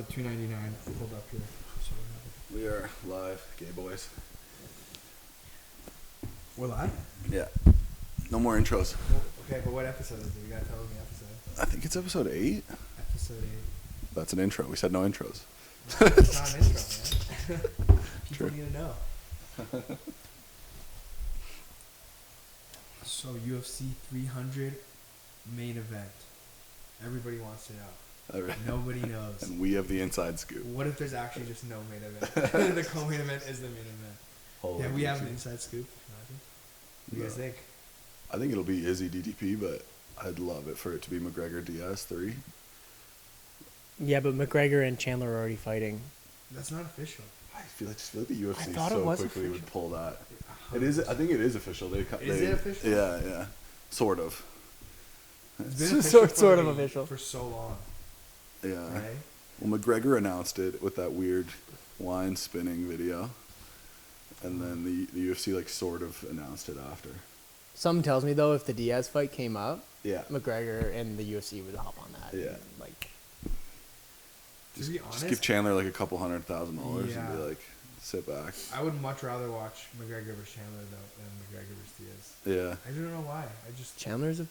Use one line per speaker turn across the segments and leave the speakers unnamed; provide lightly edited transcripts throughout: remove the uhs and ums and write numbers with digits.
episode 299 pulled up here.
We are live, gay boys.
We're live?
Yeah. No more intros.
Well, okay, but what episode is it? You gotta tell me the episode.
I think it's episode 8.
Episode 8.
That's an intro. We said no intros.
It's not an intro, man. People need to know. So, UFC 300 main event. Everybody wants to know. Nobody knows.
And we have the inside scoop.
What if there's actually just no main event? The co-main event is the main event.
Holy
yeah, we have an inside scoop. What do you guys think?
I think it'll be Izzy DDP, but I'd love it for it to be McGregor Diaz 3.
Yeah, but McGregor and Chandler are already fighting.
That's not official.
I just feel like the UFC
thought
so
it was
quickly
official.
would pull that. It is. I think it is official.
Is it official?
Yeah. Sort of.
It's been
Sort
official
of official.
for so long.
Yeah.
Right?
Well, McGregor announced it with that weird line spinning video, and then the UFC like sort of announced it after.
Something tells me though, if the Diaz fight came up,
Yeah.
McGregor and the UFC would hop on that.
Yeah.
Like,
To be honest,
Just give Chandler like a couple $100,000 and
Yeah.
be like, sit back.
I would much rather watch McGregor versus Chandler than McGregor versus Diaz.
Yeah.
I don't know why. I just
Chandler's a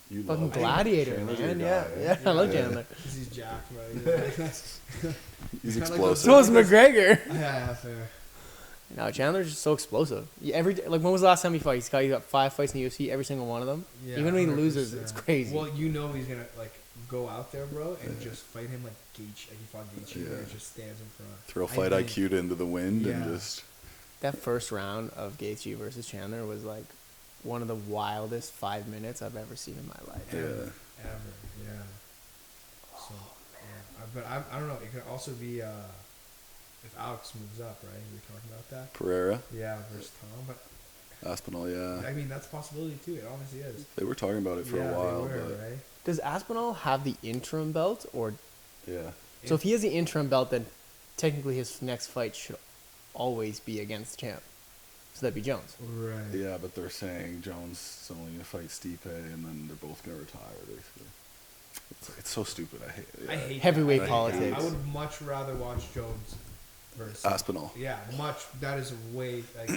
You
fucking
love
gladiator,
Chandler's
man.
your
Yeah,
guy,
yeah, I love
Yeah.
Chandler.
because he's jacked, bro.
He's
kinda like
explosive.
So is McGregor.
Yeah, fair.
No, Chandler's just so explosive. Every day, like when was the last time he fought? He got 5 fights in the UFC, every single one of them.
Yeah,
Even when he
100%.
loses, it's crazy.
Well, you know he's gonna like go out there, bro, and just fight him like Gaethje. Like he fought Gaethje,
Yeah.
and just stands in front.
Throw
I
fight
think-
IQ into the wind and
Yeah.
just.
That first round of Gaethje versus Chandler was like one of the wildest 5 minutes I've ever seen in my life.
Yeah.
Ever, yeah. So, yeah. But I don't know. It could also be if Alex moves up, right? We were talking about that.
Pereira,
Yeah, versus Tom. But
Aspinall, yeah.
I mean, that's a possibility too. It honestly is.
They were talking about it for
yeah,
a while,
they were,
but
right?
Does Aspinall have the interim belt, or
yeah.
so if he has the interim belt, then technically his next fight should always be against the champ. So that'd be Jones.
Right.
Yeah, but they're saying Jones is only going to fight Stipe, and then they're both going to retire, basically. It's so stupid. I hate it. Yeah.
I hate
Heavyweight
that.
politics.
I would much rather watch Jones versus
Aspinall.
Yeah, much. That is way like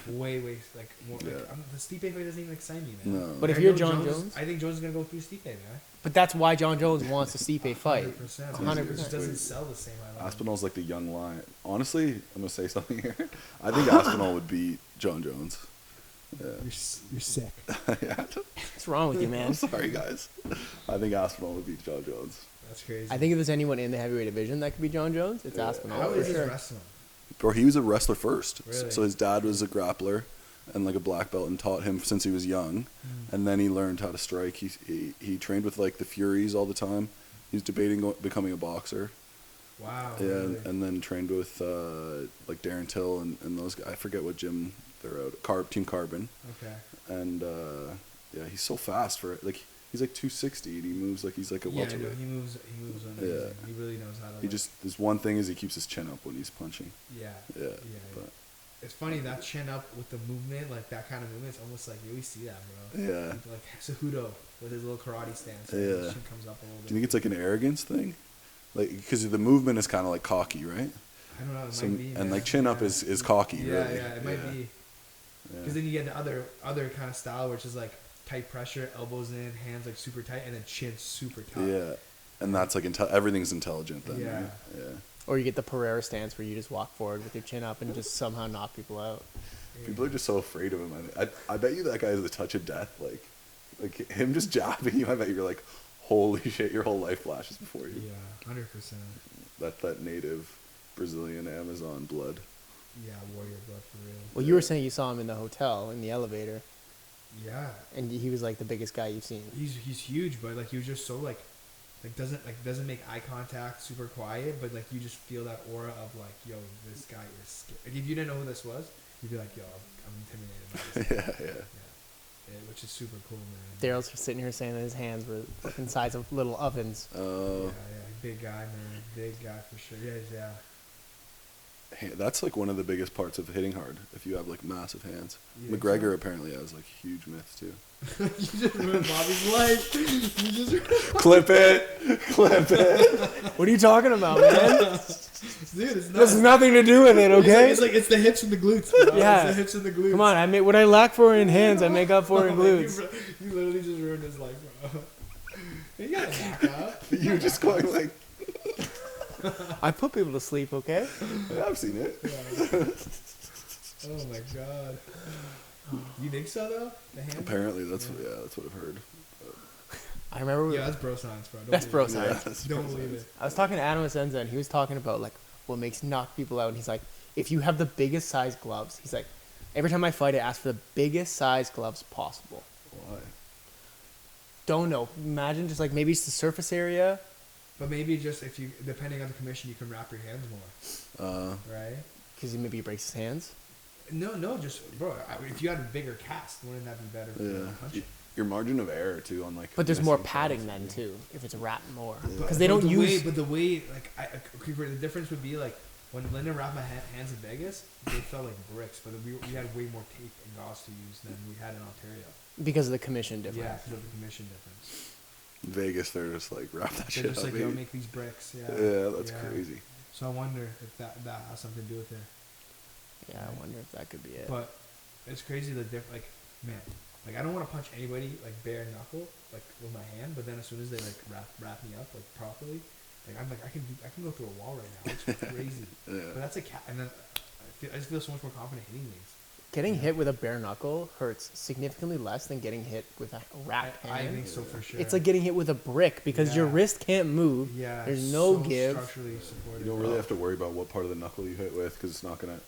way like more. Like,
Yeah.
the Stipe fight doesn't even excite me, man.
No.
But if
I
you're
know
John Jones,
I think Jones is gonna go through Stipe, man.
but that's why John Jones wants a Stipe fight.
100%.
100%.
It just doesn't sell the same. I love
Aspinall's like the young lion. Honestly, I'm going to say something here. I think Aspinall would beat John Jones. Yeah.
You're sick.
Yeah.
What's wrong with you,
I'm
man?
sorry, guys. I think Aspinall would beat John Jones.
That's crazy.
I think if there's anyone in the heavyweight division that could be John Jones, it's
Yeah.
Aspinall.
How
for
is his
sure.
wrestling?
Bro, he was a wrestler first.
Really?
So his dad was a grappler and like a black belt and taught him since he was young. And then he learned how to strike. He trained with like the Furies all the time. He's debating becoming a boxer.
Wow.
Yeah,
Really?
and then trained with like Darren Till and those guys. I forget what gym they're out. Team Carbon.
Okay.
And yeah, he's so fast for it. Like he's like 260 and he moves like he's like a
Yeah, no,
welterweight.
he moves amazing.
Yeah.
He really knows how to.
He just his one thing is he keeps his chin up when he's punching.
Yeah.
Yeah.
But it's funny that chin up with the movement, like that kind of movement. It's almost like you always see that, bro.
Yeah.
Like Cejudo with his little karate stance. Like,
Yeah.
His chin comes up a little bit.
Do you think it's like an arrogance thing? Like because the movement is kind of like cocky, right?
I don't know. It
So,
might be.
and
man.
like chin up
Yeah.
is cocky,
Yeah,
really.
yeah. It might be.
Yeah.
Because then you get the other kind of style, which is like tight pressure, elbows in, hands like super tight, and then chin super tight.
Yeah, and that's like everything's intelligent then.
Yeah.
Right? Yeah.
Or you get the Pereira stance where you just walk forward with your chin up and just somehow knock people out.
Yeah.
People are just so afraid of him. I bet you that guy has the touch of death. Like him just jabbing you. I bet you're like, holy shit, your whole life flashes before you.
Yeah, 100%.
That native Brazilian Amazon blood.
Yeah, warrior blood for real.
Well, you were saying you saw him in the hotel, in the elevator,
Yeah,
and he was like the biggest guy you've seen.
he's huge, but like he was just so like doesn't make eye contact, super quiet, but like you just feel that aura of like, yo, this guy is scared. Like if you didn't know who this was, you'd be like, yo, I'm intimidated by this.
Yeah.
Yeah, which is super cool, man.
Daryl's just sitting here saying that his hands were fucking size of little ovens.
Yeah,
Oh.
big guy, man, big guy for sure. Yeah.
That's like one of the biggest parts of hitting hard. If you have like massive hands,
You think
McGregor
so?
apparently has like huge myths too.
You just ruined Bobby's life. You just
Clip it, clip it.
What are you talking about, man?
dude, it's
This has
not.
nothing to do with it, okay?
It's the hips and the glutes. Bro.
Yeah.
It's the hips and the glutes.
Come on, I make what I lack for in hands, I make up for in glutes.
You literally just ruined his life, bro. You gotta back up.
You just going like,
I put people to sleep, okay?
yeah, I've seen it.
Oh my god. You think so though? The hand?
Apparently, that's what I've heard.
I remember.
Yeah, that's bro science, bro. Don't
That's
believe
bro
it.
science.
that's
Don't
pretty
believe
nice.
it.
I was talking to Adam Asenza, and he was talking about like what makes knock people out. And he's like, if you have the biggest size gloves, he's like, every time I fight, I ask for the biggest size gloves possible.
Why?
Don't know. Imagine just like maybe it's the surface area,
But maybe just if you, depending on the commission, you can wrap your hands more, right?
because maybe he breaks his hands.
No, just bro. If you had a bigger cast, wouldn't that be better? For
Yeah.
punching?
Your margin of error too on like.
But there's more
missing
padding
shots.
then too, if it's wrapped more,
Yeah.
because they don't
the
use.
Way, but the way, like, the difference would be like when Lyndon wrapped my hands in Vegas, they felt like bricks. But we had way more tape and gauze to use than we had in Ontario.
Because of the commission difference.
Yeah, because of the commission difference.
Vegas, they're just like wrap that
They're
shit
just
up.
like, yo,
baby.
make these bricks. Yeah.
Yeah, that's
Yeah.
crazy.
So I wonder if that has something to do with it.
Yeah, I wonder if that could be it.
But it's crazy the like, man, like I don't want to punch anybody like bare knuckle like with my hand, but then as soon as they like wrap me up like properly, like I'm like I can go through a wall right now. It's crazy.
Yeah.
But that's a cat, and then I just feel so much more confident hitting things.
Getting hit with a bare knuckle hurts significantly less than getting hit with a wrapped
I
hand.
think so for sure.
It's like getting hit with a brick because your
Yeah.
wrist can't move.
yeah,
there's
it's
no
so
give.
Structurally supported.
You don't really have to worry about what part of the knuckle you hit with because it's not gonna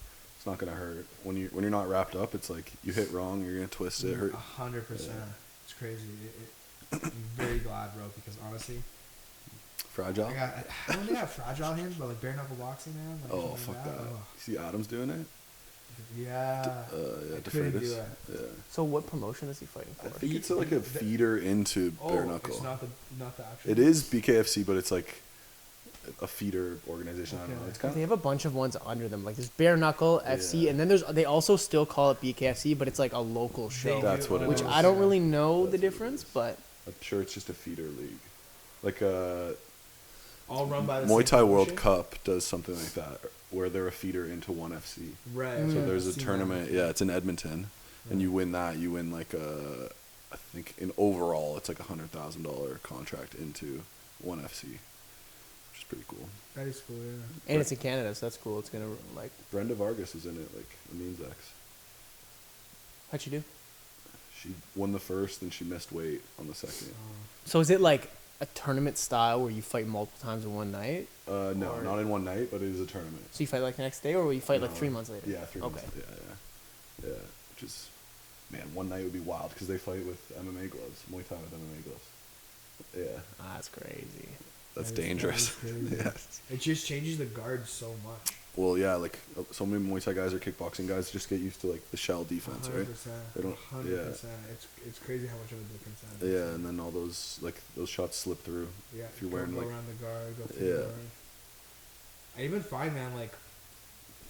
hurt. When you're not wrapped up, it's like you hit wrong, you're gonna twist it. Hurt.
100%.
Yeah.
It's crazy. I'm very glad, bro, because honestly,
Fragile.
I don't think I have fragile hands, but like bare knuckle boxing, man. Like,
Oh
something
fuck
like
that!
Oh.
You see Adams doing it?
Yeah.
Yeah,
I couldn't do
DeFreitas.
it.
Yeah.
So what promotion is he fighting
I
for?
think it's like a feeder into bare knuckle.
It's not the actual.
It is BKFC, but it's like a feeder organization. I don't know.
Okay.
It's kind
They
of
have a bunch of ones under them. Like there's Bare Knuckle FC,
Yeah.
and then they also still call it BKFC, but it's like a local show.
That's what it
which
is.
I don't really know
That's
the
what it
difference,
is.
but
I'm sure it's just a feeder league. Like
all run by the
Muay
same
Thai World
promotion?
Cup does something like that, where they're a feeder into one FC.
Right.
Mm.
So
Yeah,
there's a
I've seen
tournament.
that.
Yeah, it's in Edmonton, and you win that. You win like I think in overall it's like $100,000 contract into one FC, which is pretty cool.
That is cool. Yeah.
and it's in Canada, so that's cool. It's gonna like
Brenda Vargas was in it, like Amin's ex.
how'd you do?
She won the first, and she missed weight on the second.
So is it like a tournament style where you fight multiple times in one night?
No,
Or-
not in one night, but it is a tournament.
So you fight like the next day, or will you fight like
No.
3 months later?
Yeah, 3 months.
Okay.
Yeah. Which is, man, one night would be wild because they fight with MMA gloves, Muay Thai with MMA gloves. Yeah,
Ah, that's crazy.
that's
That is
dangerous.
crazy.
Yeah.
It just changes the guard so much.
Well, yeah, like so many Muay Thai guys or kickboxing guys just get used to like the shell defense,
100%.
right? They don't-
100%. It's crazy how much of a difference that is.
Yeah, and then all those shots slip through.
Yeah,
if you're
go
wearing, like-
around the guard, go through
Yeah.
the guard. I even find, man, like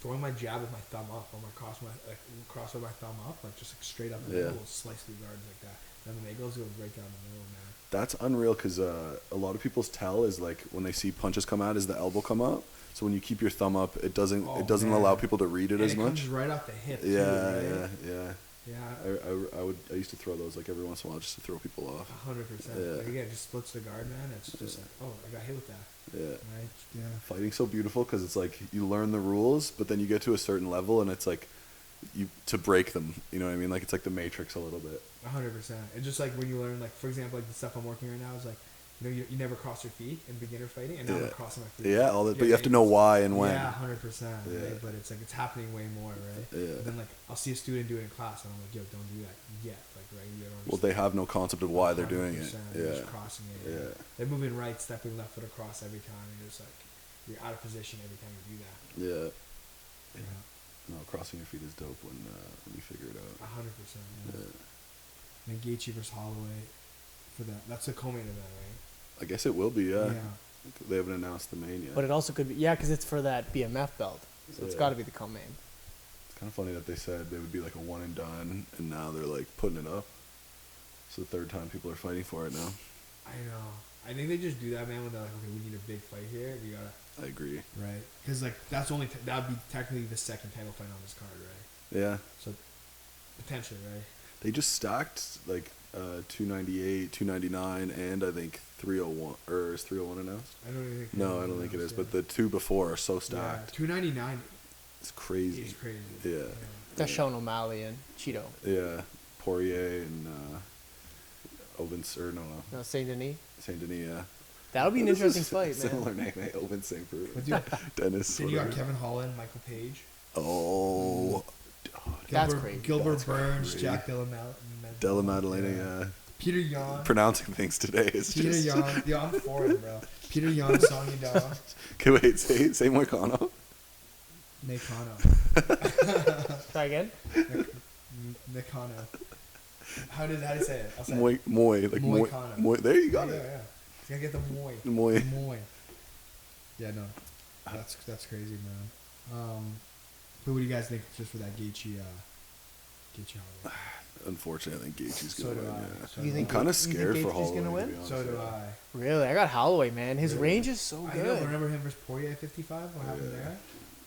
throwing my jab with my thumb up or cross with my thumb up, like just like straight up the
Yeah.
middle, will slice through guards like that. Then the Magos go right down the middle, man.
That's unreal because a lot of people's tell is like when they see punches come out, is the elbow come up. So when you keep your thumb up, it doesn't
Oh,
allow
man.
people to read it
And
as
it
much.
comes right off the hip.
Yeah,
too, right?
yeah.
Yeah.
I used to throw those like every once in a while just to throw people off.
100%.
Yeah.
Like, again, it just splits the guard, man. It's just like, oh, I got hit with that.
Yeah.
Right? Yeah.
Fighting's so beautiful because it's like you learn the rules, but then you get to a certain level and it's like you to break them. You know what I mean? Like it's like the Matrix a little bit.
100%. It's just like when you learn, like, for example, like the stuff I'm working right now is like, you never cross your feet in beginner fighting, and now I'm crossing my feet.
Yeah, all that, but
Yeah,
you have to know why and when.
Yeah, 100%.
Yeah.
Right? But it's like it's happening way more, right?
Yeah.
But then like I'll see a student do it in class, and I'm like, yo, don't do that yet, like right? You don't
Well, they have no concept of why they're doing it.
100%, they're
Yeah.
just crossing it.
Yeah.
They're moving right, stepping left foot across every time, and you're just like you're out of position every time you do that.
Yeah.
Yeah.
No, crossing your feet is dope when you figure it out.
100%.
Yeah.
And then Gaethje versus Holloway for that. That's the co-main event, right?
I guess it will be. Yeah.
Yeah.
They haven't announced the main yet.
But it also could be, yeah, because it's for that BMF belt. So it's
Yeah.
got to be the co-main.
It's kind of funny that they said they would be like a one and done, and now they're like putting it up. It's the third time people are fighting for it now.
I know. I think they just do that, man, when they're like, okay, we need a big fight here. We gotta.
I agree.
Right. Because like that's only that would be technically the second title fight on this card, right?
Yeah.
So potentially, right?
They just stacked like 298, 299, and I think 301. Or is 301 announced?
I don't even think.
No, I don't think it is. But the two before are so stacked.
299
It's crazy.
is crazy.
Yeah.
That's Sean O'Malley and Cheeto.
Yeah. Poirier and
No, Saint Denis.
Saint Denis. Yeah.
That'll be an
This is
interesting fight, man.
Similar name, eh? Owen St.
But dude,
Dennis.
then you got
whatever.
Kevin Holland, Michael Page.
Oh.
That's
Gilbert,
crazy.
Gilbert
That's
Burns,
crazy.
Jack Della
Della Maddalena, yeah.
Peter Yan.
Pronouncing things today is
Peter
just.
Yan. Yeah, I'm for it, bro. Peter Yan, Song Yadong,
Okay, wait, say Moicano.
Nakano.
Try again.
Nakano. How do you say it? I'll say
Moi,
it.
like Moi.
Moicano.
Moi. There you got
Yeah,
it.
yeah. You gotta get the Moi.
Moi.
Moi. Yeah, no. That's crazy, man. But what do you guys think just for that Gaethje Holloway?
Unfortunately, I think Gaethje's
So
gonna
do
win.
I.
Yeah.
So
You
do
think
I.
I'm kind
you
of
think
scared for
Gaethje's
Holloway.
gonna
to
win?
be honest,
So do
yeah.
I.
Really, I got Holloway, man. His
Yeah.
range is so
I
good.
know. Remember him versus Poirier at 55? What happened
Yeah.
there?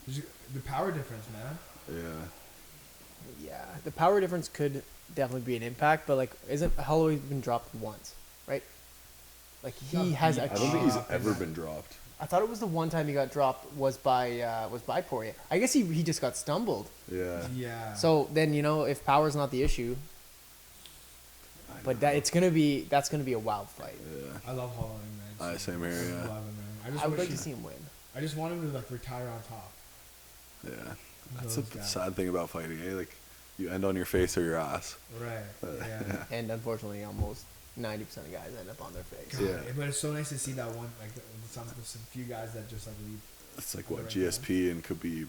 There's the power difference, man.
Yeah.
Yeah, the power difference could definitely be an impact, but like, isn't Holloway been dropped once, right? Like he
Got
has
beat.
a
I don't think he's
Drop.
ever been dropped.
I thought it was the one time he got dropped was by Poirier. I guess he just got stumbled.
Yeah.
Yeah.
So then if power's not the issue, but that's gonna be a wild fight.
Yeah.
I love Holloway, man.
Same here,
I
yeah.
love him, man.
I would
wish
like to
he-
see him win.
I just want him to like retire on top.
Yeah.
One
That's
of
the
those guys.
sad thing about fighting, eh? Like, you end on your face or your ass.
Right. Yeah.
And unfortunately, almost 90% of guys end up on their face.
God,
Yeah.
But it's so nice to see that one, like some few guys that just like leave
It's like, what,
Right
GSP and Khabib.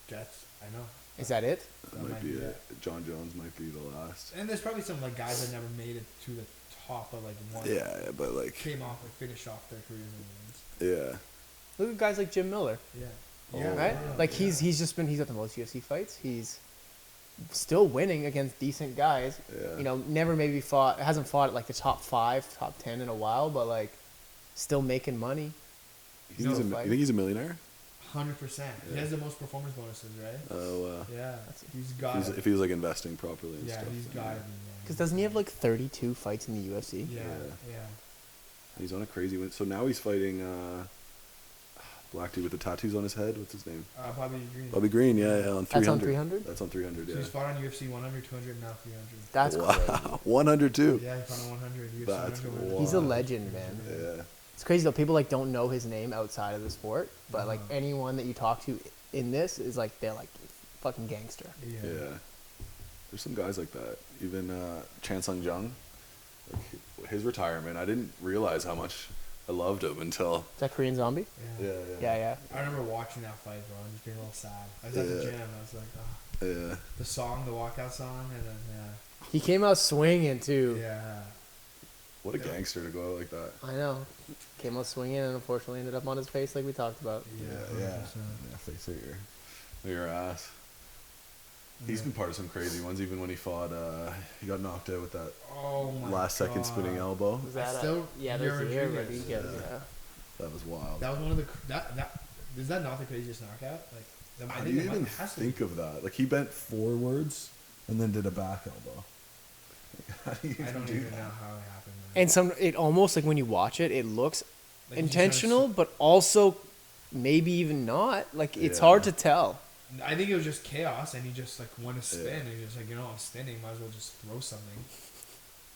Jets. I know.
Is that it?
That might be it. John Jones might be the last.
And there's probably some like guys that never made it to the top of like one.
Yeah, but like,
Came off like finished off their careers in wins.
yeah.
Look at guys like Jim Miller,
Yeah.
Oh,
Yeah.
right?
yeah,
Like
yeah.
he's got the most UFC fights. He's still winning against decent guys.
Yeah.
Never hasn't fought at like the top 5, top 10 in a while, but like still making money.
You
No
think
fight.
he's a millionaire?
100%. He
Yeah.
has the most performance bonuses, right?
Oh,
Yeah. He's got it.
if he's like investing properly and
Yeah,
stuff.
he's
then,
got
yeah.
it.
Because doesn't he have like 32 fights in the UFC?
Yeah.
Yeah.
Yeah.
He's on a crazy win. So now he's fighting black dude with the tattoos on his head. What's his name?
Bobby Green.
Bobby Green. Yeah, on 300.
That's on 300?
That's on 300.
So
Yeah.
he's fought on UFC 100, 200, now 300.
That's crazy.
Wow. 102.
Yeah, he fought on 100. UFC
That's
100,
wild.
He's a legend, man.
Yeah.
It's crazy though. People like don't know his name outside of the sport, but like
Uh-huh.
anyone that you talk to in this is like they're like fucking gangster.
Yeah.
Yeah. There's some guys like that. Even Chan Sung Jung. Like his retirement, I didn't realize how much I loved him until.
Is that Korean Zombie?
Yeah.
Yeah.
I remember watching that fight, bro, and just being a little sad. I was at the
Yeah.
gym. I was like, oh.
Yeah.
The song, the walkout song, and then
He came out swinging too.
yeah.
What a gangster to go out like that.
I know. Came out swinging and unfortunately ended up on his face like we talked about.
Yeah.
Yeah.
100%.
Yeah, face at your ass. He's been part of some crazy ones. Even when he fought, he got knocked out with that
Oh my
last second
God.
spinning elbow.
Was that
still-
yeah, there's the air
Rodriguez.
Rodriguez,
Yeah.
yeah.
That was wild.
That was one of the that is that not the craziest knockout? Like,
How do you even think of that? Like he bent forwards and then did a back elbow. Like, how do you
I don't
do
even
that?
know how it happened. Man.
And it almost like when you watch it, it looks
Like, he's trying to
intentional, but also maybe even not. Like it's
Yeah.
hard to tell.
I think it was just chaos, and he just like wanted to spin,
Yeah.
and he was like, I'm spinning, might as well just throw something.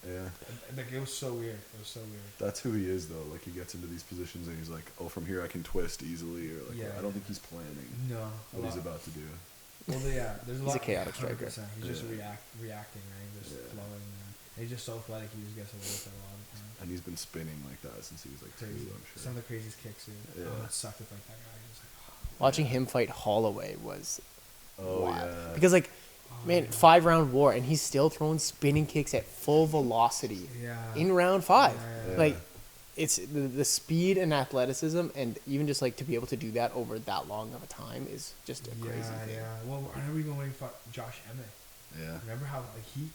Yeah.
And, like it was so weird. It was so weird.
That's who he is, though. Like he gets into these positions and he's like, "Oh, from here I can twist easily," or like,
Yeah.
I don't think he's planning
No.
what he's about to do.
Well, yeah, there's a
He's a
lot.
chaotic striker.
100%. He's just
Yeah.
reacting, right? Just
Yeah.
flowing. And he's just so athletic. He just gets away with it a lot of the time.
And he's been spinning like that since he was like 2,
Crazy.
I'm sure.
Some of the craziest kicks, dude.
Yeah.
Oh, it sucked with like that guy. He was like,
Watching him fight Holloway was
Oh
wild.
yeah.
Because like
oh,
man,
yeah.
5-round war and he's still throwing spinning kicks at full velocity
Yeah.
in round 5.
Yeah.
Like it's the speed and athleticism, and even just like to be able to do that over that long of a time is just a crazy thing.
Yeah. Well, I remember even when he fought Josh Emmett.
Yeah.
Remember how like he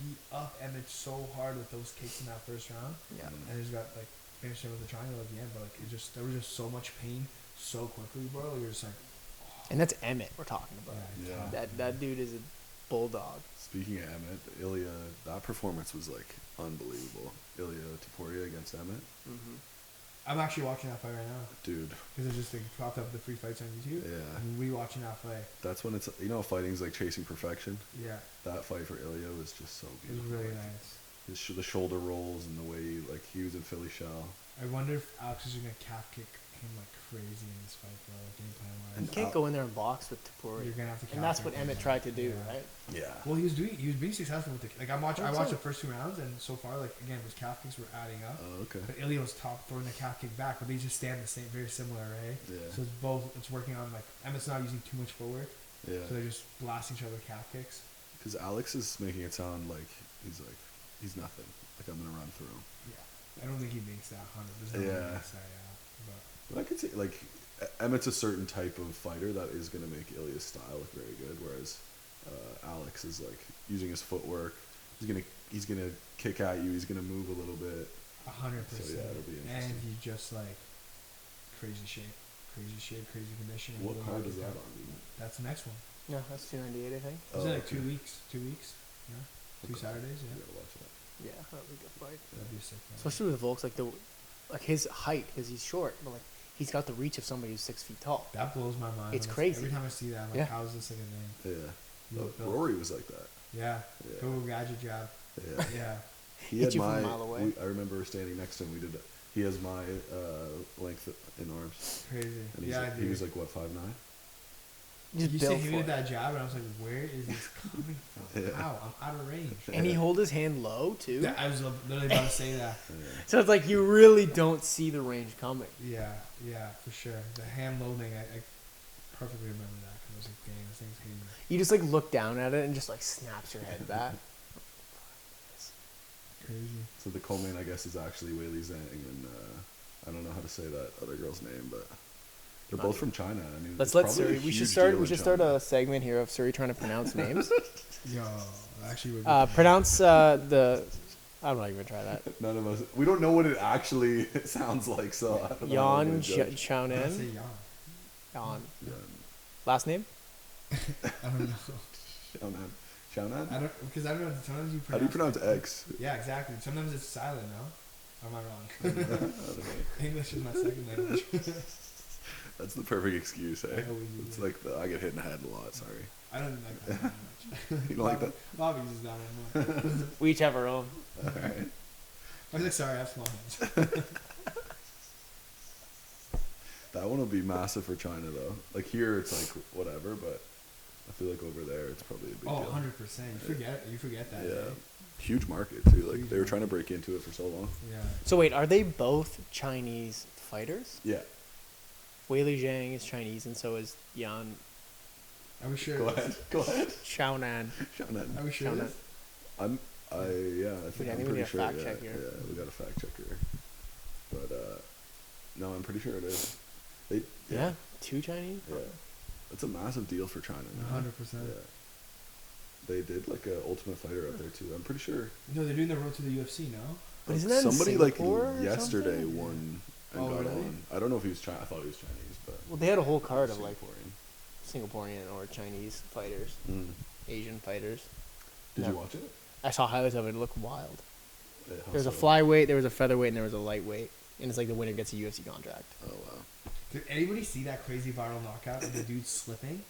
beat up Emmett so hard with those kicks in that first round,
Yeah.
and he just got like finished him with a triangle at the end. But like there was just so much pain so quickly, bro. You're just like,
And that's Emmett we're talking about.
Yeah.
That dude is a bulldog.
Speaking of Emmett, Ilya, that performance was like unbelievable. Ilya Taporia against Emmett,
I'm actually watching that fight right now
dude.
because it just like popped up the free fights on YouTube.
Yeah.
I'm rewatching that fight.
That's when it's fighting's like chasing perfection.
Yeah,
That fight for Ilya was just so
it was
beautiful.
really nice.
The shoulder rolls and the way he was in Philly shell.
I wonder if Alex is gonna calf kick him like crazy in this fight, bro. Like game plan
You
wise.
can't go in there and box with Taporia.
You're gonna have to.
And that's what Emmett tried to do,
Yeah.
right?
Yeah.
Well, he was being successful with the like. I watched
so.
the first 2 rounds, and so far, like again, his calf kicks were adding up.
Oh, okay.
But Ilya was top throwing the calf kick back, but they just stand the same, very similar, right?
Yeah.
So it's both. It's working on like Emmett's not using too much footwork,
Yeah.
so they're just blasting each other with calf kicks.
Because Alex is making it sound like he's nothing. Like I'm gonna run through him.
Yeah, I don't think he makes that 100. There's no way he
Yeah.
makes that, yeah.
But I could say like Emmett's a certain type of fighter that is gonna make Ilya's style look very good, whereas Alex is like using his footwork. He's gonna kick at you. He's gonna move a little bit.
100%.
So, yeah, it'll be
and
interesting.
he's just like crazy shape, crazy conditioning.
What
Little
card is
market
that
cap.
on? Dude?
That's the next one.
No, that's 298, I think.
Is it like
okay.
2 weeks? 2 weeks? Yeah. 2
Okay.
Saturdays.
You
Yeah.
gotta watch that.
Yeah, that'd be a good fight.
That'd be a sick. Fight.
Especially with Volks, like his height, because he's short, but like he's got the reach of somebody who's 6 feet tall.
That blows my mind.
It's
Honestly.
crazy.
Every time I see that, I'm like,
Yeah.
how is this like a name?
Yeah.
You look built.
Rory was like that.
Yeah.
Yeah.
Go gadget jab.
Yeah.
Yeah.
He
Hit
had
you from
my.
a mile away.
I remember standing next to him. We did. He has my length in arms.
Crazy.
And he's
Yeah,
like,
dude.
he was like what 5'9".
Just
You
built
see him
for
with
it.
that jab, and I was like, where is this coming from?
Yeah.
How? I'm out of range.
And he holds his hand low too.
Yeah, I was literally about to say that.
Yeah.
So it's like you really don't see the range coming.
Yeah, for sure. The hand loading, I perfectly remember that because I was like, dang, this thing's hitting me.
You just like look down at it and just like snaps your head back.
Crazy.
So the co-main, I guess, is actually Wei Li Zhang, and I don't know how to say that other girl's name, but they're
Not
both
me.
from China. I mean,
Let's
it's
let
probably a
Serhiy. We should
huge
start.
deal
We
in
should start
China.
a segment here of Serhiy trying to pronounce names.
Yo, actually, would be
Pronounce the. I'm not even gonna try that.
None of us. We don't know what it actually sounds like, so I don't know how I'm
Yan
gonna judge.
I say
Chownan.
Yan.
Yan.
Yan.
Last name?
I don't know.
Xiaonan. Xiaonan?
I don't because I don't know. Sometimes you pronounce.
How do you pronounce X?
Yeah, exactly. Sometimes it's silent. No, or am I wrong?
I don't know.
English is my second language.
That's the perfect excuse, eh?
I always use
It's
it.
like I get hit in the head a lot. Sorry.
I don't like that much.
You don't like that?
Bobby uses that one more.
We each have our own.
All right.
I was like, sorry, I have small hands.
That one will be massive for China though. Like here, it's like whatever, but I feel like over there, it's probably a big
Oh,
deal.
100%. You forget that.
Yeah.
eh?
Huge market too. Like
Huge
they were trying to
market.
break into it for so long.
Yeah.
So wait, are they both Chinese fighters?
Yeah.
Wei Li Zhang is Chinese, and so is Yan
Are we sure?
Go ahead. Go ahead.
Xiaonan.
Xiaonan.
Are we sure?
Xiaonan.
this?
I think
Okay, I
I'm
think we
pretty
need a
sure.
fact
Yeah,
check here.
yeah, we got a fact checker. But no, I'm pretty sure it is. They
Yeah, two Chinese.
yeah. It's a massive deal for China. Now.
100%.
Yeah. They did like a Ultimate Fighter out there too. I'm pretty sure.
No, they're doing the road to the UFC, no?
But isn't that in
somebody
Singapore
like
or
yesterday
something?
won and
Oh,
got
really?
on. I don't know if he was Chinese. I thought he was Chinese, but
Well, they had a whole card of like
Singaporean.
Singaporean or Chinese fighters,
Mm.
Asian fighters.
Did
No.
you watch it?
I saw highlights of it. It looked wild.
Yeah, how
There was a
so?
flyweight, there was a featherweight, and there was a lightweight. And it's like the winner gets a UFC contract.
Oh wow.
Did anybody see that crazy viral knockout of the dude slipping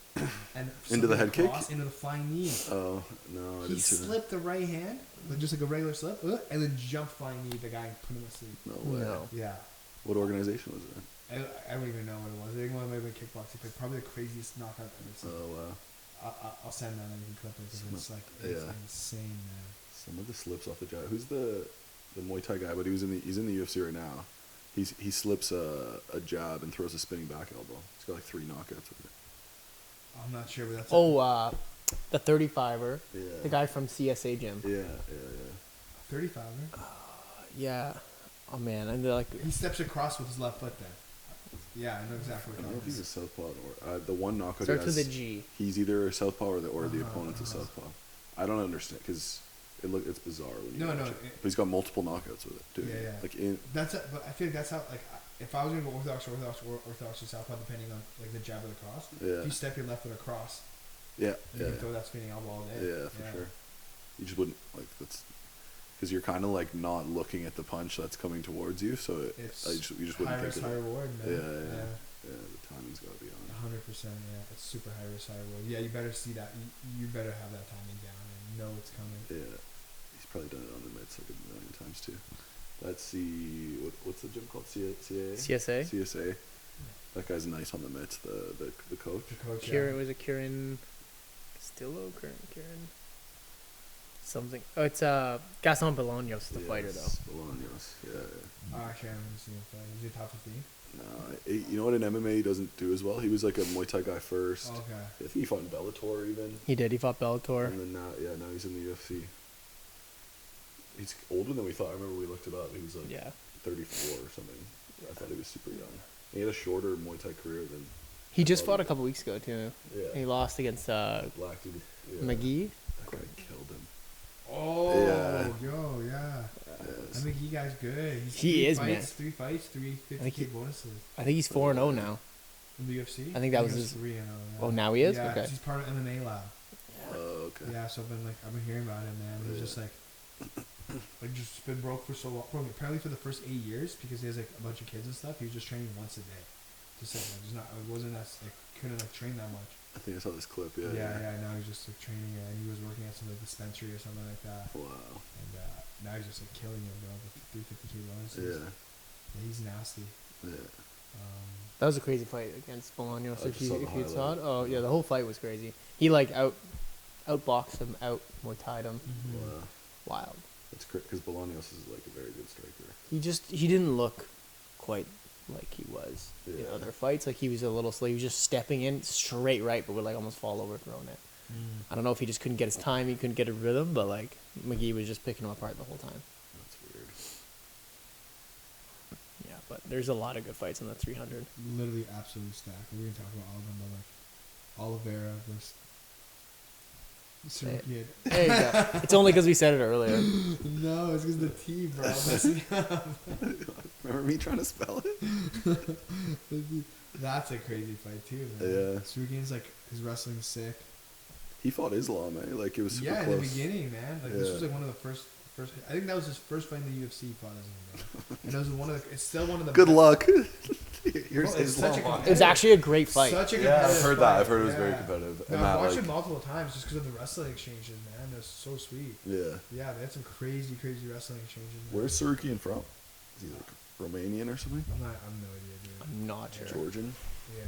and
Into the
slipping
head kick?
across into the flying knee?
Oh no, I
He
didn't see that.
slipped the right hand, like just like a regular slip, and then jumped flying knee the guy and put him asleep.
No way.
No.
Yeah.
What organization was it?
I don't even know what it was. I think it might have been kickboxing, but probably the craziest knockout I've ever seen.
Oh wow.
I'll send that and you can clip it because it's like it's
Yeah.
insane, man.
Some of the slips off the jab. Who's the Muay Thai guy? But he's in the UFC right now. He slips a jab and throws a spinning back elbow. He's got like 3 knockouts with it.
I'm not sure, but that's
Oh, the 35er,
Yeah.
the guy from CSA gym.
Yeah.
35. Right?
Yeah. Oh man, and they're like,
He steps across with his left foot then. Yeah, I know exactly
I
what
don't know if
you're
he's a southpaw or the one knockout.
starts
he
with
has,
a G.
He's either a southpaw or the opponent's a southpaw. I don't understand because it's bizarre when you watch it. But he's got multiple knockouts with it too.
Yeah.
Like
But I feel like that's how, like, if I was gonna go orthodox or southpaw, depending on like the jab or the cross.
Yeah.
If you step your left foot across,
you
can throw that spinning elbow all day.
Yeah, for sure. You just wouldn't like that's because you're kind of like not looking at the punch that's coming towards you, so you just wouldn't
high
think
risk,
of
high
it.
reward, man.
Yeah. The timing's got to be on.
100%. Yeah, it's super high risk, high reward. Yeah, you better see that. You better have that timing down and know it's coming.
Yeah, he's probably done it on the mitts like a million times too. That's the what's the gym called?
CSA.
CSA. That guy's nice on the mitts. The coach.
The coach.
Kieran, was it Kieran Castillo? Kieran something. Oh, it's Gaston Bolaños, the fighter though.
Bolaños. Yeah.
Oh, actually, I haven't seen him fight. Is he top 15?
No, you know what in MMA he doesn't do as well. He was like a Muay Thai guy first.
Okay.
I think he fought in Bellator even.
He did. He fought Bellator.
And then now he's in the UFC. He's older than we thought. I remember we looked it up. He was like 34 or something. I thought he was super young. He had a shorter Muay Thai career than.
He just fought a couple weeks ago too.
Yeah.
He lost against
Black dude. Yeah.
McGee.
That guy killed him.
Oh,
yeah.
Yeah. I think he guy's good.
He is,
man.
man.
3 fights, 350K bonuses.
I think he's 4-0 now.
In the UFC?
I think that was his.
3-0. Yeah.
Oh, now he is.
Yeah,
okay.
he's part of MMA Lab.
Oh, okay.
Yeah, so I've been hearing about him, man. He's just like just been broke for so long. Apparently for the first 8 years because he has like a bunch of kids and stuff. He was just training once a day. Just like it wasn't as like couldn't like train that much.
I think I saw this clip. Yeah.
Now he's just like training, and he was working at some like dispensary or something like that.
Wow.
And now he's just like killing him, bro. With 350K bonuses.
Yeah.
He's nasty.
Yeah.
That was a crazy fight against Bolaños. If you saw it,
highlight.
yeah, the whole fight was crazy. He like outboxed him, out Muay Thai'd him.
Wow.
Wild.
That's great because Bolaños is like a very good striker.
He didn't look quite like he was in other fights. Like he was a little slow. He was just stepping in straight right, but would like almost fall over throwing it. I don't know if he just couldn't get his time, he couldn't get a rhythm, but like McGee was just picking him apart the whole time.
That's weird.
Yeah, but there's a lot of good fights in the 300.
Literally absolute stack. We're gonna talk about all of them, but like Oliveira versus Serhiy.
There you go. It's only because we said it earlier.
No, it's because the T, bro. Messing up.
Remember me trying to spell it?
That's a crazy fight too, man.
Yeah.
Serhiy's like his wrestling's sick.
He fought Islam, eh? Like it was super
in
close.
the beginning, man. Like this was like one of the first. I think that was his first fight in the UFC. He fought Islam, bro. And it was one of the. It's still one of the.
Good luck.
Here's Islam.
It was actually a great fight.
Such a
I've heard
fight.
that. I've heard it was very competitive.
No,
And
I've
that,
watched
like,
it multiple times just because of the wrestling exchanges, man. They're so sweet.
Yeah.
Yeah, they had some crazy wrestling exchanges. Man.
Where's Serhiy from? Is he like Romanian or something?
I'm no idea, dude.
I'm not sure.
Georgian?
Yeah.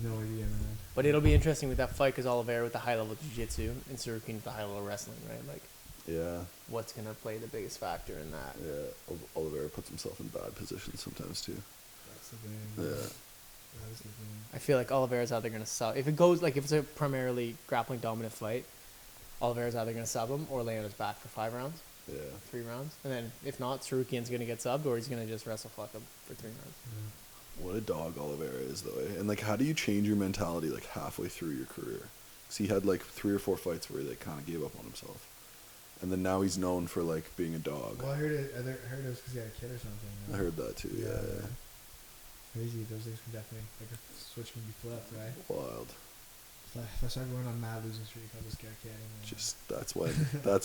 No idea, man.
But it'll be interesting with that fight because Oliveira with the high level jiu-jitsu and Serhiy with the high level wrestling, right? Like,
Yeah.
what's gonna play the biggest factor in that?
Yeah. Oliveira puts himself in bad positions sometimes too.
That's the thing.
Yeah.
That is the thing.
I feel like Oliveira's either gonna sub. If it goes like if it's a primarily grappling dominant fight, Oliveira's either gonna sub him or lay on his back for 5 rounds,
Yeah.
3 rounds, and then if not, Serhiy gonna get subbed or he's gonna just wrestle fuck him for 3 rounds.
Yeah.
What a dog Oliveira is, though. Eh? And like, how do you change your mentality like halfway through your career? Because he had like 3 or 4 fights where he like kind of gave up on himself, and then now he's known for like being a dog.
Well, I heard it was because he had a kid or something.
I heard that too. Yeah.
Crazy. Those things can definitely like a switch can be flipped, right?
Wild.
If I start going on mad losing streak, I'll just get a kid.
Just that's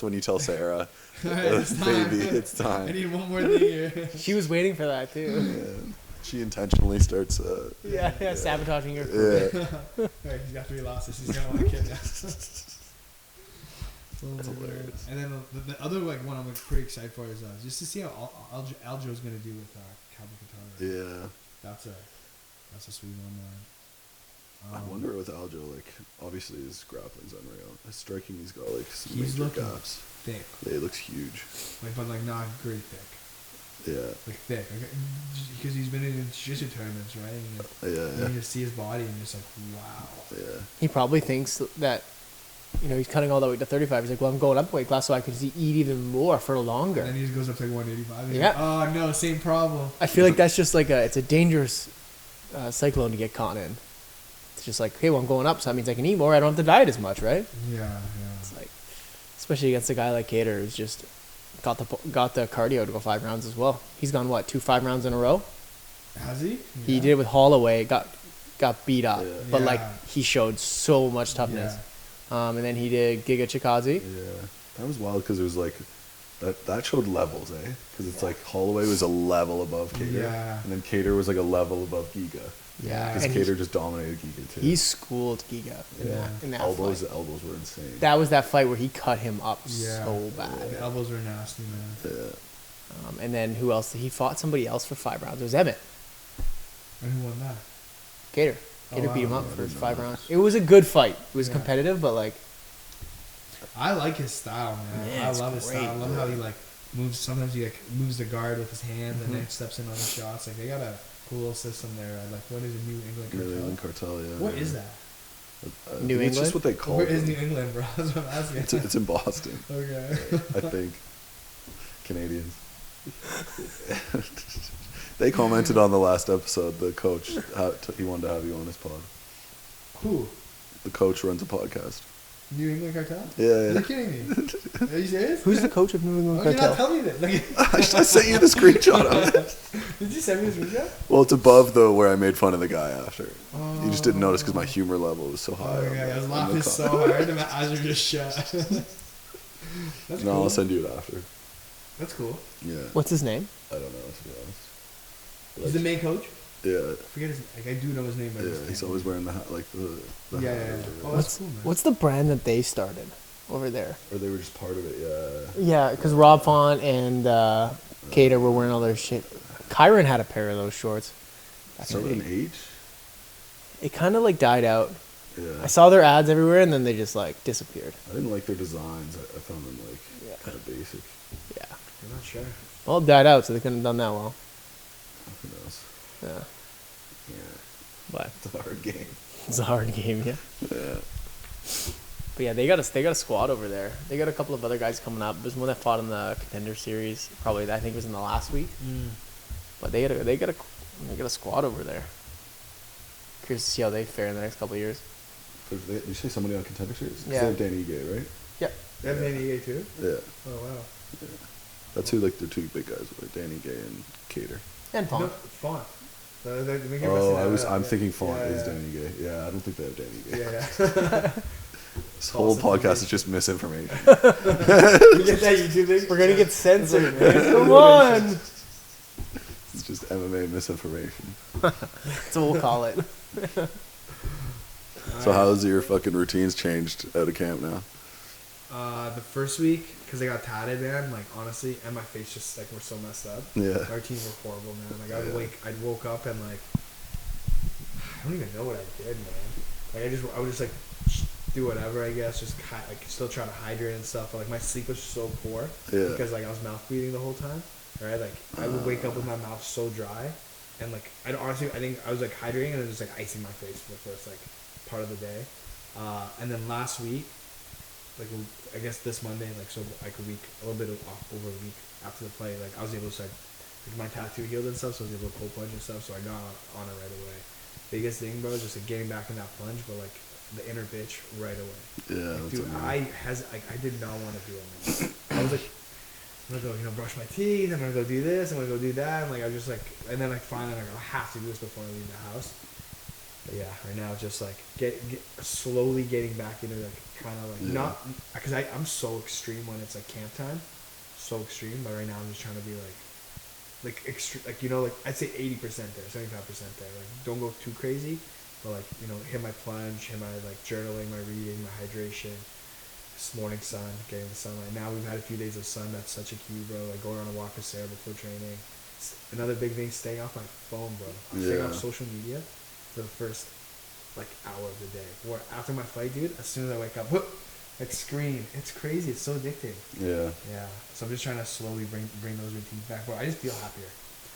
when you tell Sarah,
It's
baby,
time.
it's time.
I need one more thing here.
She was waiting for that too.
Yeah. She intentionally starts.
Yeah, sabotaging your career.
Yeah.
Alright, he's got 3 losses. He's gonna want a kid now.
That's hilarious.
And then the other like one I'm like pretty excited for is just to see how Aljo's gonna do with Cowboy Katara.
Yeah.
That's a sweet one, man.
I wonder with Aljo, like, obviously his grappling's unreal. His striking, he's got like some
He's
major
looking
gaps.
thick,
Yeah, he looks huge.
but not great thick.
Yeah.
Like thick, because he's been in jiu-jitsu tournaments, right? And you
Yeah.
just see his body and you're just like, wow.
Yeah.
He probably thinks that he's cutting all the way to 35. He's like, well, I'm going up weight class so I can eat even more for longer.
And then he just goes up to like 185.
Yeah.
Like, oh no, same problem.
I feel like that's just like it's a dangerous cyclone to get caught in. It's just like, okay, well, I'm going up, so that means I can eat more. I don't have to diet as much, right?
Yeah.
It's like, especially against a guy like Cater who's just got the cardio to go 5 rounds as well. He's gone, 2 5 rounds in a row?
Has he?
He did it with Holloway, got beat up,
Yeah.
but like
Yeah.
he showed so much toughness. And then he did Giga Chikazi.
Yeah, that was wild because it was like that showed levels, eh? Because it's like Holloway was a level above Cater,
Yeah.
and then Cater was like a level above Giga.
Yeah,
Because
and
Cater just dominated Giga too.
he schooled Giga
Yeah.
in that
elbows
fight.
were insane.
That was that fight where he cut him up
Yeah.
so bad.
The elbows were nasty, man.
Yeah.
And then who else? He fought somebody else for 5 rounds. It was Emmett.
And who won that?
Cater.
Oh,
Cater beat him
wow.
up
I
for
didn't know
5
that.
rounds. It was a good fight. It was
Yeah.
competitive, but like
I like his style, man.
Yeah,
I
it's
love his
great.
style. I love how he like moves. Sometimes he like moves the guard with his hands and
Mhm.
then steps in on the shots. Like they got a cool little system there. Like what is it, New England
New
Cartel?
England Cartel, yeah.
What is that?
I
New
think
England?
It's just what they call
Where
it.
is New England, bro? That's what I'm asking.
It's in Boston,
Okay.
I think. Canadians. They commented on the last episode. The coach, he wanted to have you on his pod.
Who?
The coach runs a podcast.
New England Cartel?
Yeah,
Are
yeah.
you kidding me? Are you serious?
who's the coach of New England
Why did you not
Cartel?
tell me this? Like,
I sent you the screenshot of it.
did you send me this video?
Well, it's above the where I made fun of the guy after.
Oh.
You just didn't notice because my humor level was so high.
Oh,
on
yeah,
the-
I was
on the
laughing so
comment.
hard and my eyes were just shut. That's
No,
cool.
I'll send you it after.
That's cool.
Yeah.
What's his name?
I don't know, to be honest.
He's the main coach?
Yeah.
I forget his like I do know his name, but I
Yeah,
just
he's
can't
always
remember.
wearing the
Yeah,
hat.
yeah,
or
yeah.
whatever.
Oh, that's cool, man.
What's the brand that they started over there?
Or they were just part of it, yeah.
Yeah, because Rob Font and Cater were wearing all their shit. Kyron had a pair of those shorts.
Started in H?
It kind of like died out.
Yeah.
I saw their ads everywhere and then they just like disappeared.
I didn't like their designs. I found them like
Yeah.
kind of basic.
Yeah.
I'm not sure.
Well, it died out, so they couldn't have done that well.
Who knows?
Yeah.
Yeah.
But
It's a hard game.
it's a hard game, yeah.
Yeah.
But yeah, they got a squad over there. They got a couple of other guys coming up. There's one that fought in the Contender Series. Probably I think it was in the last week. But they got a squad over there. Curious to see how they fare in the next couple of years.
Did you say somebody on Contender Series? 'Cause
Yeah.
They have Danny Gay, right?
Yep.
They have an NEA too?
Yeah.
Oh wow.
That's who like the two big guys were, Danny Gay and Cater.
And
No,
Font.
Font.
I'm thinking Font is Danny Gay. Yeah, I don't think they have Danny Gay.
Yeah.
This whole
False
podcast is just misinformation.
You get that YouTube thing?
We're gonna get censored, man. Come on.
It's just MMA misinformation.
That's what we'll call it.
So how's your fucking routines changed out of camp now?
The first week, because I got tatted, man, like honestly, and my face just like were so messed up.
Yeah.
My routines were horrible, man. Like
Yeah.
I'd woke up and like, I don't even know what I did, man. Like I would just like do whatever, I guess, just like still try to hydrate and stuff. But like my sleep was so poor
Yeah.
because like I was mouth bleeding the whole time, right? Like I would wake up with my mouth so dry, and like I think I was like hydrating and it was like icing my face for the first like part of the day, and then last week, like I guess this Monday, like so like a little bit off over a week after the play, like I was able to like my tattoo healed and stuff, so I was able to cold plunge and stuff, so I got on it right away. Biggest thing, bro, is just like getting back in that plunge, but like the inner bitch right away.
Yeah.
Like,
That's
dude,
amazing.
I did not want to do it, man. I was like, I'm gonna go, brush my teeth. I'm gonna go do this. I'm gonna go do that. And like, I was just like, and then like finally, like, I have to do this before I leave the house. But yeah, right now it's just like slowly getting back into like kind of like
Yeah.
not because I'm so extreme when it's like camp time, so extreme. But right now I'm just trying to be like extreme, like like I'd say 80% there, 75% there. Like don't go too crazy, but like hit my plunge, hit my like journaling, my reading, my hydration. This morning sun, getting the sunlight. Now we've had a few days of sun. That's such a key, bro. Like going on a walk with Sarah before training. Another big thing, staying off my phone, bro. I'm staying off social media for the first like hour of the day. Or after my fight, dude, as soon as I wake up, like screen. It's crazy. It's so addicting.
Yeah.
Yeah. So I'm just trying to slowly bring those routines back. Bro, I just feel happier.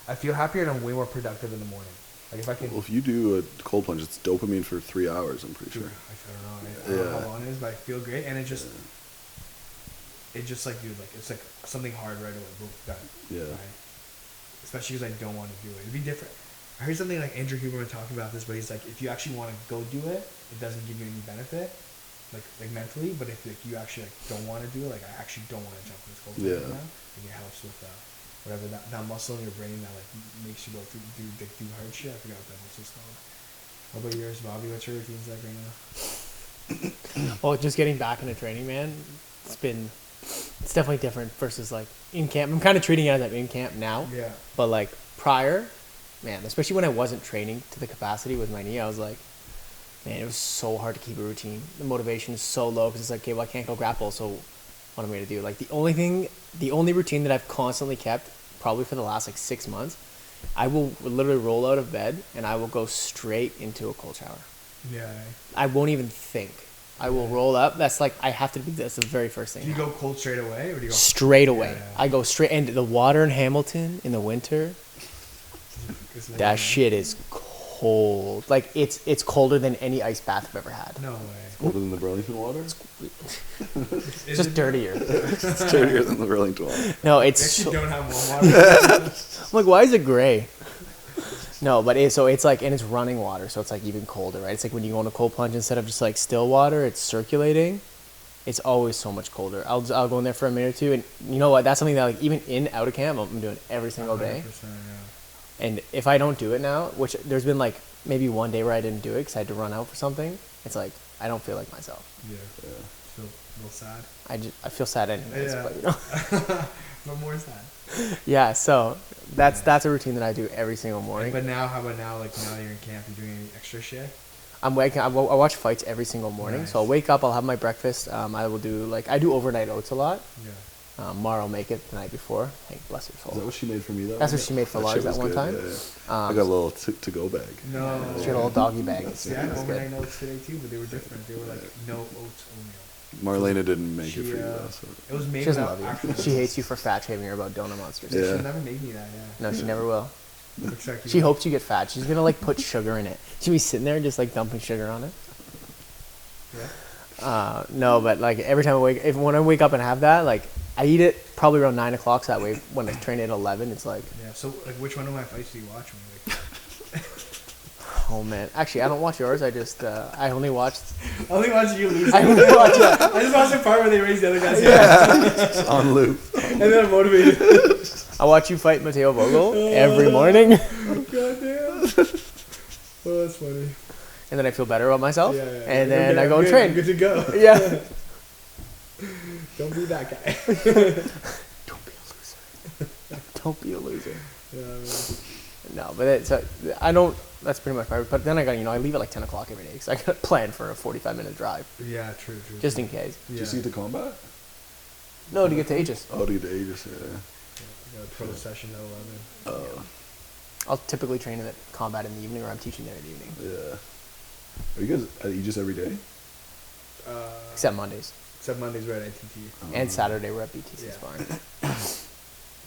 I feel happier and I'm way more productive in the morning. Like if I can.
Well, if you do a cold plunge, it's dopamine for 3 hours. I'm pretty sure.
I don't know. I don't know how long it is, but I feel great, and it just like, dude, like it's like something hard right away. Boom, done.
Yeah.
Right? Especially because I don't want to do it. It'd be different. I heard something like Andrew Huberman talking about this, but he's like, if you actually want to go do it, it doesn't give you any benefit, like mentally. But if like you actually like don't want to do it, like I actually don't want to jump in this cold plunge right now, like it helps with whatever that muscle in your brain that like makes you go through do hard shit. I forgot what that muscle's called. How about yours, Bobby? What's your routines like right now?
Well, just getting back into training, man, it's definitely different versus like in camp. I'm kind of treating it as I'm in camp now.
Yeah.
But like prior, man, especially when I wasn't training to the capacity with my knee, I was like, man, it was so hard to keep a routine. The motivation is so low because it's like, okay, well, I can't go grapple, so what am I going to do? Like the only routine that I've constantly kept, probably for the last like 6 months, I will literally roll out of bed and I will go straight into a cold shower.
Yeah.
I won't even think. I will roll up. That's like, I have to do this. The very first thing.
Do you go cold straight away, or do you go
straight away?
Yeah.
I go straight. And the water in Hamilton in the winter, that shit is cold. Like it's colder than any ice bath I've ever had.
No way.
Colder than the Burlington water?
It's just dirtier.
It's dirtier than the Burlington water.
No,
They
it's
actually don't have warm water.
I'm like, why is it gray? No, but it's like, and it's running water, so it's like even colder, right? It's like when you go in a cold plunge, instead of just like still water, it's circulating. It's always so much colder. I'll go in there for a minute or two, and you know what? That's something that like even in out of camp, I'm doing every single day.
100%, yeah.
And if I don't do it now, which there's been like maybe one day where I didn't do it because I had to run out for something, it's like I don't feel like myself.
Yeah. Feel a little sad.
I feel sad anyways,
Yeah.
but you know.
But more sad.
Yeah, so that's a routine that I do every single morning.
But now, how about now? Like now that you're in camp, you're doing any extra shit?
I watch fights every single morning.
Nice.
So I'll wake up, I'll have my breakfast. I will do I do overnight oats a lot.
Yeah.
Mara will make it the night before. Thank bless her soul.
Is that what she made for me though?
That's what she made for Lars
shit
that
was
one
good,
time.
Yeah. I got a little to-go bag.
No.
She had a little doggy bag.
See, I had
That's
overnight
good.
oats today too, but they were different. They were like no oats oatmeal.
Marlena didn't make it
She,
for you though. So.
It was made
She doesn't
without
love
actual
you. She hates you for fat shaming her about donut monsters.
Yeah.
She'll never make me that. Yeah.
No, she never will.
Looks like
She hopes you get fat. She's gonna like put sugar in it. She'll be sitting there just like dumping sugar on it.
Yeah.
No, but like every time when I wake up and have that, like I eat it probably around 9 o'clock. So that way, when I train at 11, it's like,
Yeah. So like, which one of my fights do you watch? Like,
oh man. Actually, I don't watch yours. I just I only watched.
I only watch you lose.
I only watch that.
I just watched the part where they raise the other guy's hand,
On loop.
and then I'm motivated.
I watch you fight Mateo Vogel every morning,
God damn. Oh, that's funny.
and then I feel better about myself,
Yeah.
and then
Yeah,
I go
good,
and train.
Good to go.
Yeah.
Don't be that guy.
Don't be a loser. Don't be a loser.
Yeah, man.
No, but I don't. That's pretty much my. But then I got I leave at like 10 o'clock every day because I got to plan for a 45-minute drive
Yeah, true.
just in case.
Did you see the combat?
No, to get to Aegis.
Oh, to get to Aegis, yeah.
Yeah, pro session at 11.
I'll typically train in the combat in the evening, or I'm teaching there in the evening,
Yeah. Are you guys at Aegis every day?
except Mondays
Except Mondays we're at NTT.
and Saturday we're at BTC
Yeah.
sparring.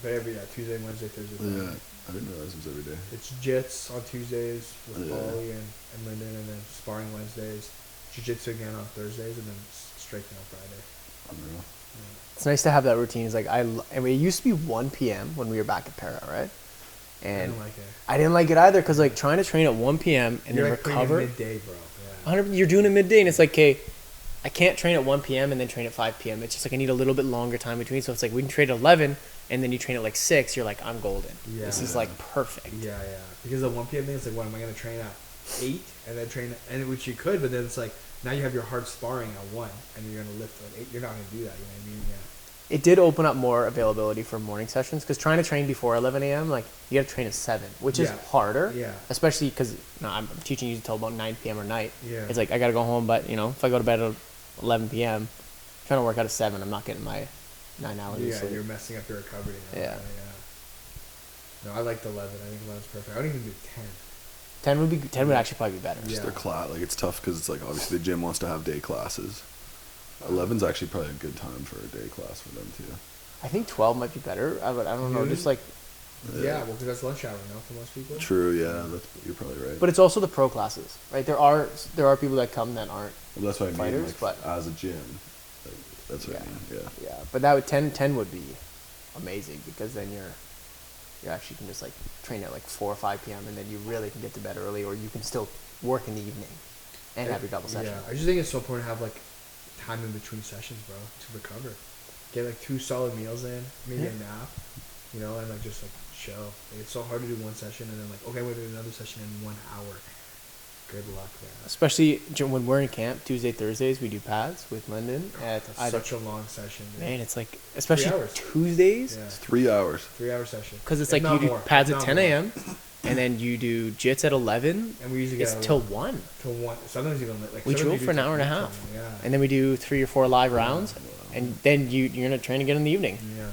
But Tuesday, Wednesday, Thursday,
Yeah.
Friday.
I didn't realize it was every day.
It's jits on Tuesdays with
Yeah.
Polly and Lyndon, and then sparring Wednesdays. Jiu-jitsu again on Thursdays, and then straight on Friday.
Unreal.
It's nice to have that routine. It's like I mean, it used to be 1 p.m. when we were back at Para, right?
I
And
don't like it.
I didn't like it either because like trying to train at 1 p.m. and
You're
then
like playing
recover.
at midday, bro. Yeah.
100, you're doing it midday, and it's like, okay, I can't train at 1 p.m. and then train at 5 p.m. It's just like I need a little bit longer time between. So it's like we can train at 11, and then you train at like 6. You're like, I'm golden.
Yeah.
This is like perfect.
Yeah. Because the 1 p.m. thing is like, what am I gonna train at 8 and then train and which you could, but then it's like now you have your hard sparring at 1 and you're gonna lift at 8. You're not gonna do that. You know what I mean? Yeah.
It did open up more availability for morning sessions because trying to train before 11 a.m. like you got to train at 7, which is
Yeah.
harder.
Yeah.
Especially because I'm teaching you until about 9 p.m. or night.
Yeah.
It's like I got to go home, but if I go to bed at 11 p.m. trying to work out at 7, I'm not getting my 9 hours of
Yeah,
sleep.
you're messing up your recovery. Now.
Yeah.
No, I liked 11. I think 11's perfect. I don't even do 10.
10 would actually probably be better.
Yeah.
Just their class, like it's tough because it's like obviously the gym wants to have day classes. 11's actually probably a good time for a day class for them too.
I think 12 might be better. I don't know.
Really?
Just like
Yeah, well, because that's lunch hour, no, for most people.
True. Yeah, you're probably right.
But it's also the pro classes, right? There are people that come that aren't.
Well, that's what I mean.
fighters,
Like,
but
as a gym, like, that's what I mean. Yeah.
Yeah, but that would 10 would be amazing because then you actually can just like train at like 4 or 5 p.m. and then you really can get to bed early, or you can still work in the evening and have your double session.
Yeah, I just think it's so important to have like time in between sessions, bro, to recover. Get like 2 solid meals in, maybe a nap, you know, and like just like chill. Like, it's so hard to do one session and then like, okay, we're doing another session in 1 hour. Good luck, man.
Especially when we're in camp, Tuesday, Thursdays, we do pads with Lyndon.
That's such a long session, dude.
Man, it's like, especially
3 hours.
Tuesdays,
Yeah.
3 hours.
3-hour session.
because it's
If
like
not
you do
more,
pads
if
at
not
10
more.
a.m. and then you do jits at 11.
And we usually get
It's till 1.
till 1. Sometimes even like
We
sometimes
drill
we do
for an
till
hour and a
3,
half.
Yeah.
And then we do 3 or 4 live rounds. And then you're going to train again in the evening.
Yeah.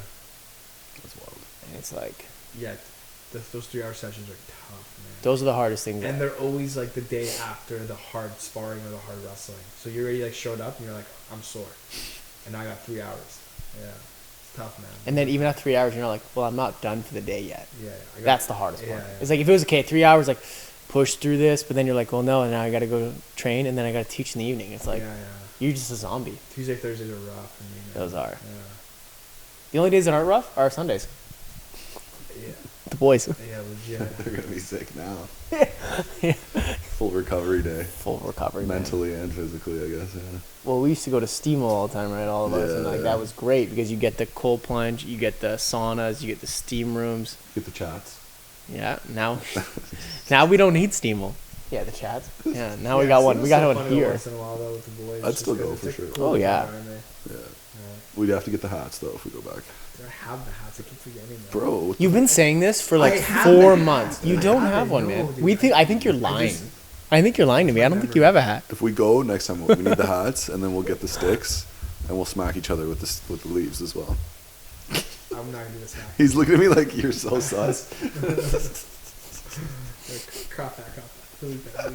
That's wild.
And it's like,
Yeah. Those 3-hour sessions are tough, man.
those are the hardest things.
And they're always like the day after the hard sparring or the hard wrestling. So you already like showed up and you're like, I'm sore. And now I got 3 hours. Yeah. It's tough, man.
And then even after 3 hours, you're not like, well, I'm not done for the day yet.
Yeah.
That's the hardest part.
Yeah, yeah.
It's like if it was okay, 3 hours, like push through this, but then you're like, well, no, now I got to go train, and then I got to teach in the evening. It's like
yeah.
you're just a zombie.
Tuesday, Thursdays are rough for me, man.
Those are.
Yeah.
The only days that aren't rough are Sundays.
Yeah.
The boys.
Yeah, legit.
They're gonna be sick now.
Yeah.
Full recovery day.
Full recovery. Man.
Mentally and physically, I guess. Yeah.
Well, we used to go to Steamo all the time, right? All of us, and like
Yeah.
that was great because you get the cold plunge, you get the saunas, you get the steam rooms.
Get the chats.
Yeah. Now we don't need Steamo. Yeah, the chats. Yeah. Now we
Yeah,
got
so
one.
it's
We got
so
one
fun to go
here.
Once in a while, though, with the boys.
I'd
just
still
'cause
go
it's,
for
like,
sure.
cool
Oh, yeah.
environment.
Yeah.
Yeah.
We'd have to get the hats though if we go back.
I have the hats. I keep forgetting them.
Bro,
You've been saying this for like
I have
4
the hat.
months. You
I
don't
haven't,
have one,
no,
man.
dude.
I think you're lying. I think you're lying to me. I don't think you have a hat.
if we go next time, we need the hats, and then we'll get the sticks, and we'll smack each other with the leaves as well.
I'm not gonna do this now.
He's looking at me like you're so sus.
Like, crop that. Delete that.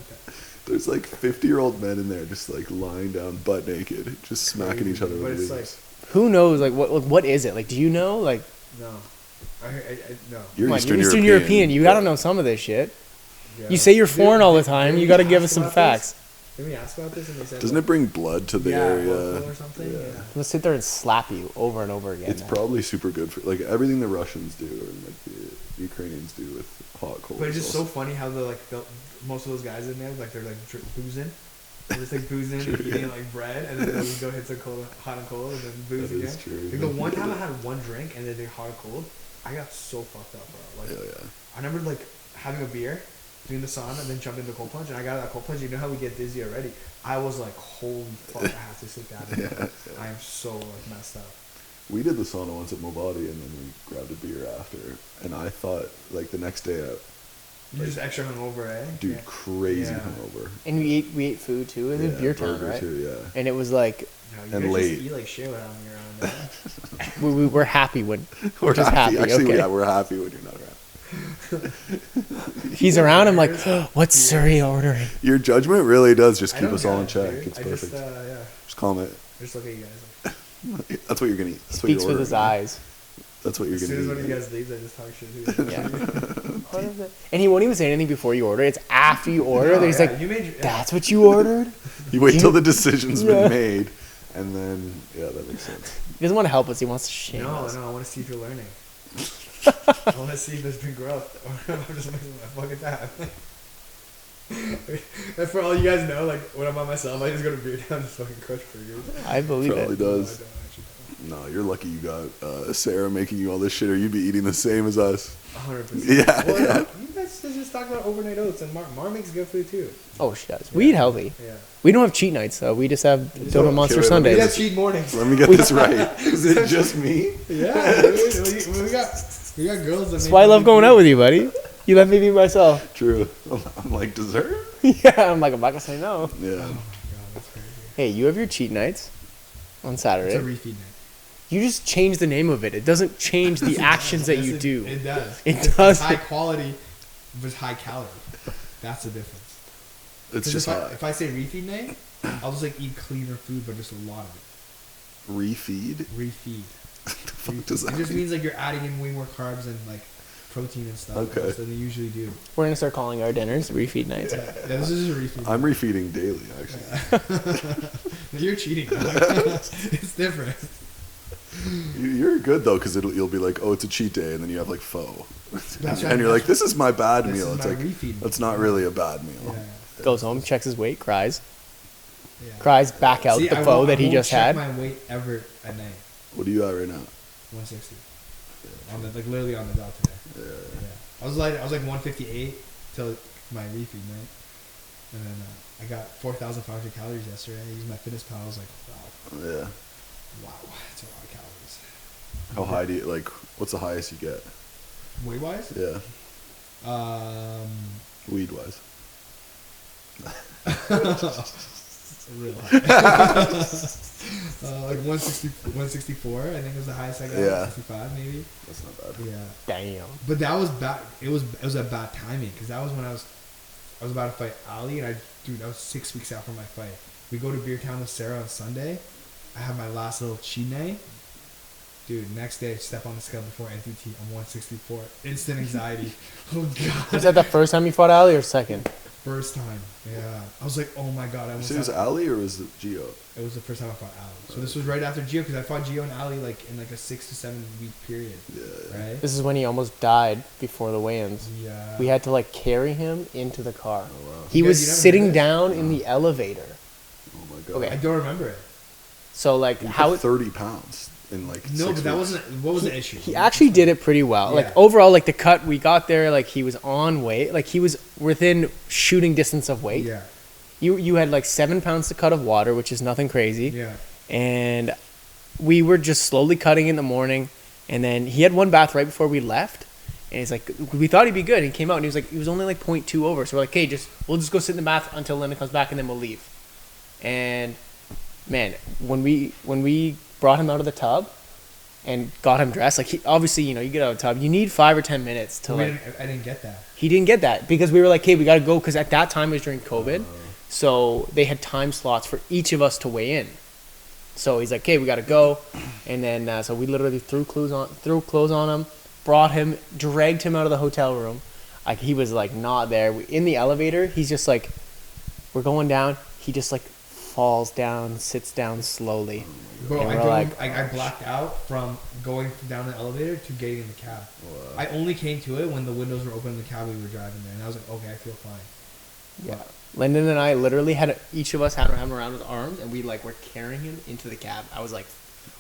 There's like 50-year-old men in there just like lying down butt naked, just smacking each other
But
with
it's
leaves.
Who knows? Like what is it? Like, do you know? Like,
No. I no.
You're
come on,
Eastern,
you're Eastern European. You gotta know some of this shit.
Yeah.
You say you're foreign all the time.
Didn't
You gotta
we
give
ask
us some
about
facts.
this? Didn't we ask about this and they said
Doesn't it bring blood to the area?
local or something?
Yeah.
Yeah.
Let's sit there and slap you over and over again.
It's
now.
probably super good for like everything the Russians do or like the Ukrainians do with hot cold.
But it's just so funny how the most of those guys in there like they're like boozing. They're just like boozing and eating like bread, and then we go hit some cold, hot and cold, and then booze
That
again.
is true.
Like the one time I had one drink and then they hot and cold, I got so fucked up, bro. Like
Yeah.
I remember like having a beer, doing the sauna, and then jumped into cold plunge, and I got out of that cold plunge. You know how we get dizzy already? I was like, holy fuck, I have to sit down.
Yeah.
I am so like messed up.
We did the sauna once at Mobody, and then we grabbed a beer after. And I thought, like, the next day,
You're just extra hungover, eh?
dude,
Yeah.
crazy
Yeah.
hungover.
And we ate food too. It was
Yeah,
beer time,
burger
right?
too, yeah.
And it was like
No, you
And
guys
late.
Just eat like shit when I'm around. Eh?
we were happy when
We're
just happy.
Actually,
Okay.
yeah, we're happy when you're not around.
he's around. I'm like, what's Serhiy ordering?
Your judgment really does just
I
keep
don't
us all
got
in
it,
check.
dude.
It's
I
perfect.
just, yeah.
Just calm it.
I just look at you guys. Like,
That's what you're gonna eat. That's what
Speaks
you're
with his
ordering.
eyes.
That's what you're
as
gonna
soon as
eat.
one of you guys leaves, I just talk shit. To you.
Yeah. What is it? And he won't even say anything before you order. It's after you order that he's
yeah,
like,
you made your,
"That's what you ordered."
You wait
You-
till the decision's
Yeah.
been made, and then yeah, that makes sense.
He doesn't want to help us. He wants to shame us.
No, I want to see if you're learning. I want to see if there's been growth. Or I'm just making my fucking time. And for all you guys know, like when I'm by myself, I just go to Beer Town and just fucking crush burgers.
I believe
Probably
it.
No, I
does.
don't actually.
No, you're lucky you got Sarah making you all this shit, or you'd be eating the same as us.
100%.
Yeah,
Well,
yeah.
you guys just talk about overnight oats, and Mar makes good food too.
Oh, she does. We eat healthy.
Yeah.
We don't have cheat nights, though. We just have Donut Monster
okay, wait, let me
We
Sundays.
have cheat mornings.
Let me get this right. Is it just me?
Yeah, dude, we got girls that
That's why I love going out with you, buddy. You let me be myself.
True. I'm like dessert.
Yeah, I'm like, I'm not gonna say no.
Yeah.
Oh my god, that's crazy.
Hey, you have your cheat nights on Saturday.
It's a refeed night.
You just change the name of it. It doesn't change the actions that you
Yes,
do.
It does.
It
It's
does.
high quality, but high calorie. That's the difference.
It's
'Cause
just
if I say refeed night, I'll just like eat cleaner food, but just a lot of it.
refeed.
Refeed.
The fuck does that
It just
mean?
means like you're adding in way more carbs and like protein and stuff.
Okay.
So they usually do.
We're gonna start calling our dinners refeed nights.
Yeah, this is just a refeed.
I'm refeeding daily, actually.
You're cheating. It's different.
You're good though, because you'll be like, oh, it's a cheat day, and then you have like pho,
That's
and
right.
you're like, this is my bad
This
meal.
is
It's
my
like
refeed
that's
meal.
not really a bad meal.
Yeah.
Goes home, checks his weight, cries,
Yeah.
cries back out
See,
the
I
pho
won't-
that he
I won't
just
check
had.
my weight ever at night.
What are you at right now?
160. On the literally on the dot today.
Yeah.
I was like 158 till my refeed night, and then I got 4,500 calories yesterday. I used my fitness pal. I was like, wow,
Yeah.
that's a lot of calories.
How high do you like? What's the highest you get?
Weight wise,
Yeah, weed wise.
real high. Like 164, I think was the highest I got.
Yeah.
165 maybe.
That's not bad.
Yeah.
Damn.
But that was bad. It was a bad timing because that was when I was about to fight Ali, and that was 6 weeks out from my fight. We go to Beer Town with Sarah on Sunday. I have my last little cheat night. Dude, next day, step on the scale before NTT. I'm 164. Instant anxiety. Oh god.
Was that the first time you fought Ali or second?
First time. Yeah. I was like, oh my god. I
You
almost
say it was Ali or was it Gio?
It was the first time I fought Ali. So this was right after Gio because I fought Gio and Ali like in like a 6 to 7 week period.
Yeah.
Right?
This is when he almost died before the weigh-ins.
Yeah.
We had to like carry him into the car.
Oh wow.
He
You
was
guys- you never
sitting
heard this?
down in the elevator.
Oh my god.
Okay.
I don't remember it.
So like
You
how
put 30 pounds in like
No,
6
but that
weeks.
wasn't. What was the issue?
he actually did it pretty well. Like
Yeah.
overall, like the cut we got there, like he was on weight. Like he was within shooting distance of weight.
Yeah.
You had like 7 pounds to cut of water, which is nothing crazy.
Yeah.
And we were just slowly cutting in the morning. And then he had one bath right before we left. And he's like, we thought he'd be good. And he came out and he was like, he was only like 0.2 over. So we're like, hey, we'll just go sit in the bath until Linda comes back and then we'll leave. And man, when we brought him out of the tub and got him dressed, like he obviously, you get out of the tub, you need 5 or 10 minutes to like.
I didn't get that.
He didn't get that because we were like, hey, we got to go because at that time it was during COVID. So they had time slots for each of us to weigh in. So he's like, okay, we got to go. And then, so we literally threw clothes on him, brought him, dragged him out of the hotel room. Like he was like not there. In the elevator, he's just like, we're going down. He just like falls down, sits down slowly.
Bro,
And
I
we're
drove.
like,
I blacked out from going down the elevator to getting in the cab.
Wow.
I only came to it when the windows were open in the cab we were driving there, and I was like, okay, I feel fine.
Yeah. Lyndon and I literally each of us had him around with arms, and we like were carrying him into the cab. I was like,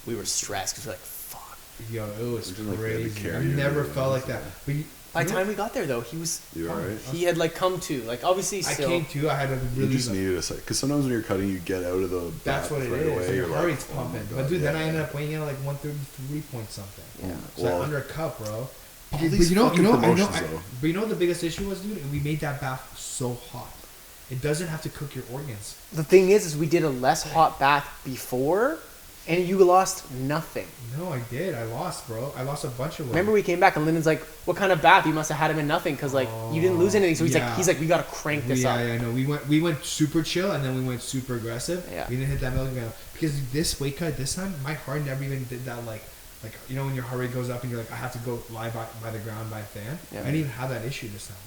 we were stressed because we're like, fuck.
Yo, it was
Imagine, like, they had to
crazy.
carry
I
you
never
around.
felt like that. But
By the time we got there, though, he was.
You alright?
He had like come to like obviously
I
still.
came to, I had a
You
really.
just needed a second. Because sometimes when you're cutting, you get out of the
That's
bath
what it
right
is.
away.
Your
You're
heart
like,
rate's
oh my
pumping.
God,
But dude, then I
yeah.
ended up weighing in at like 133 point something.
Yeah.
So
Well,
like under a cup, bro.
all
But
these
you know,
fucking
I know,
promotions,
I,
though.
but you know what the biggest issue was, dude? We made that bath so hot. It doesn't have to cook your organs.
The thing is we did a less hot bath before, and you lost nothing.
No, I did. I lost, bro. I lost a bunch of weight.
Remember we came back and Lyndon's like, "What kind of bath? You must have had him in nothing because like you didn't lose anything." So
Yeah.
he's like, "We gotta crank this
yeah,
up."
Yeah, I know. We went super chill and then we went super aggressive.
Yeah.
We didn't hit that middle ground because this weight cut this time, my heart never even did that. Like when your heart rate goes up and you're like, I have to go lie by the ground by a fan.
Yeah.
I didn't even have that issue this time.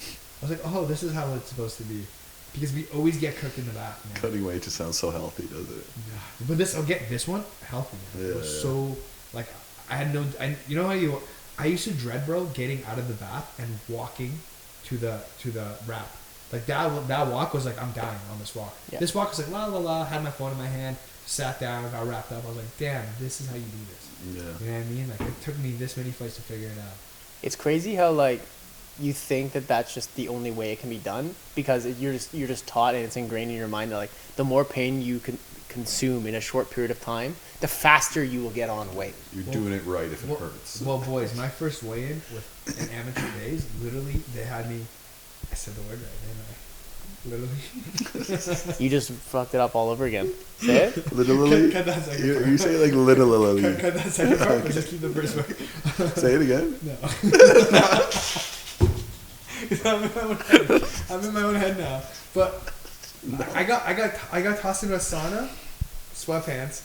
I was like, oh, this is how it's supposed to be, because we always get cooked in the bath, man.
Cutting weight just sounds so healthy, does it?
Yeah. But this one healthy. Man. It was
Yeah.
so like I had no. You know how I used to dread, bro, getting out of the bath and walking to the wrap. Like that walk was like, I'm dying on this walk.
Yeah.
This walk was like la la la. Had my phone in my hand, sat down, got wrapped up. I was like, damn, this is how you do this.
Yeah.
You know what I mean? Like it took me this many fights to figure it out.
It's crazy how like you think that that's just the only way it can be done because you're just taught and it's ingrained in your mind that like the more pain you can consume in a short period of time, the faster you will get on weight.
You're doing it right if it hurts.
Well, boys, my first weigh-in in amateur days, literally, they had me. I said the word right, didn't I? Literally.
You just fucked it up all over again. Say it.
Literally?
Cut that second part.
You say like literally.
Cut that second part, but just keep the first part.
Say it again?
No. I'm in my own head now. But I got tossed into a sauna, sweatpants,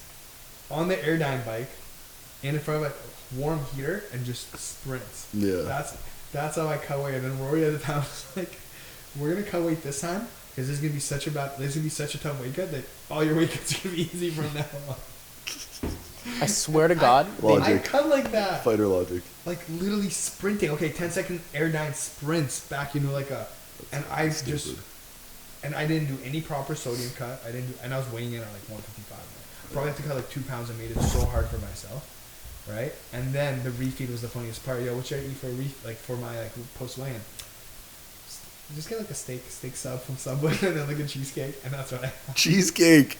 on the Airdyne bike, and in front of a warm heater, and just sprints.
Yeah.
That's how I cut weight. And then Rory at the time was like, we're gonna cut weight this time because this is gonna be such a tough weight cut that all your weight cuts are gonna be easy from now on.
I swear to God.
I cut like that.
Fighter logic.
Like literally sprinting. Okay, 10-second airdyne sprints back into like a, and I
Stupid.
I didn't do any proper sodium cut. And I was weighing in at like 155. I probably have to cut like 2 pounds. I made it so hard for myself, right? And then the refeed was the funniest part. Yo, what should I eat for for my like post weigh-in? Just get like a steak sub from Subway and then like a cheesecake, and that's what I had.
Cheesecake.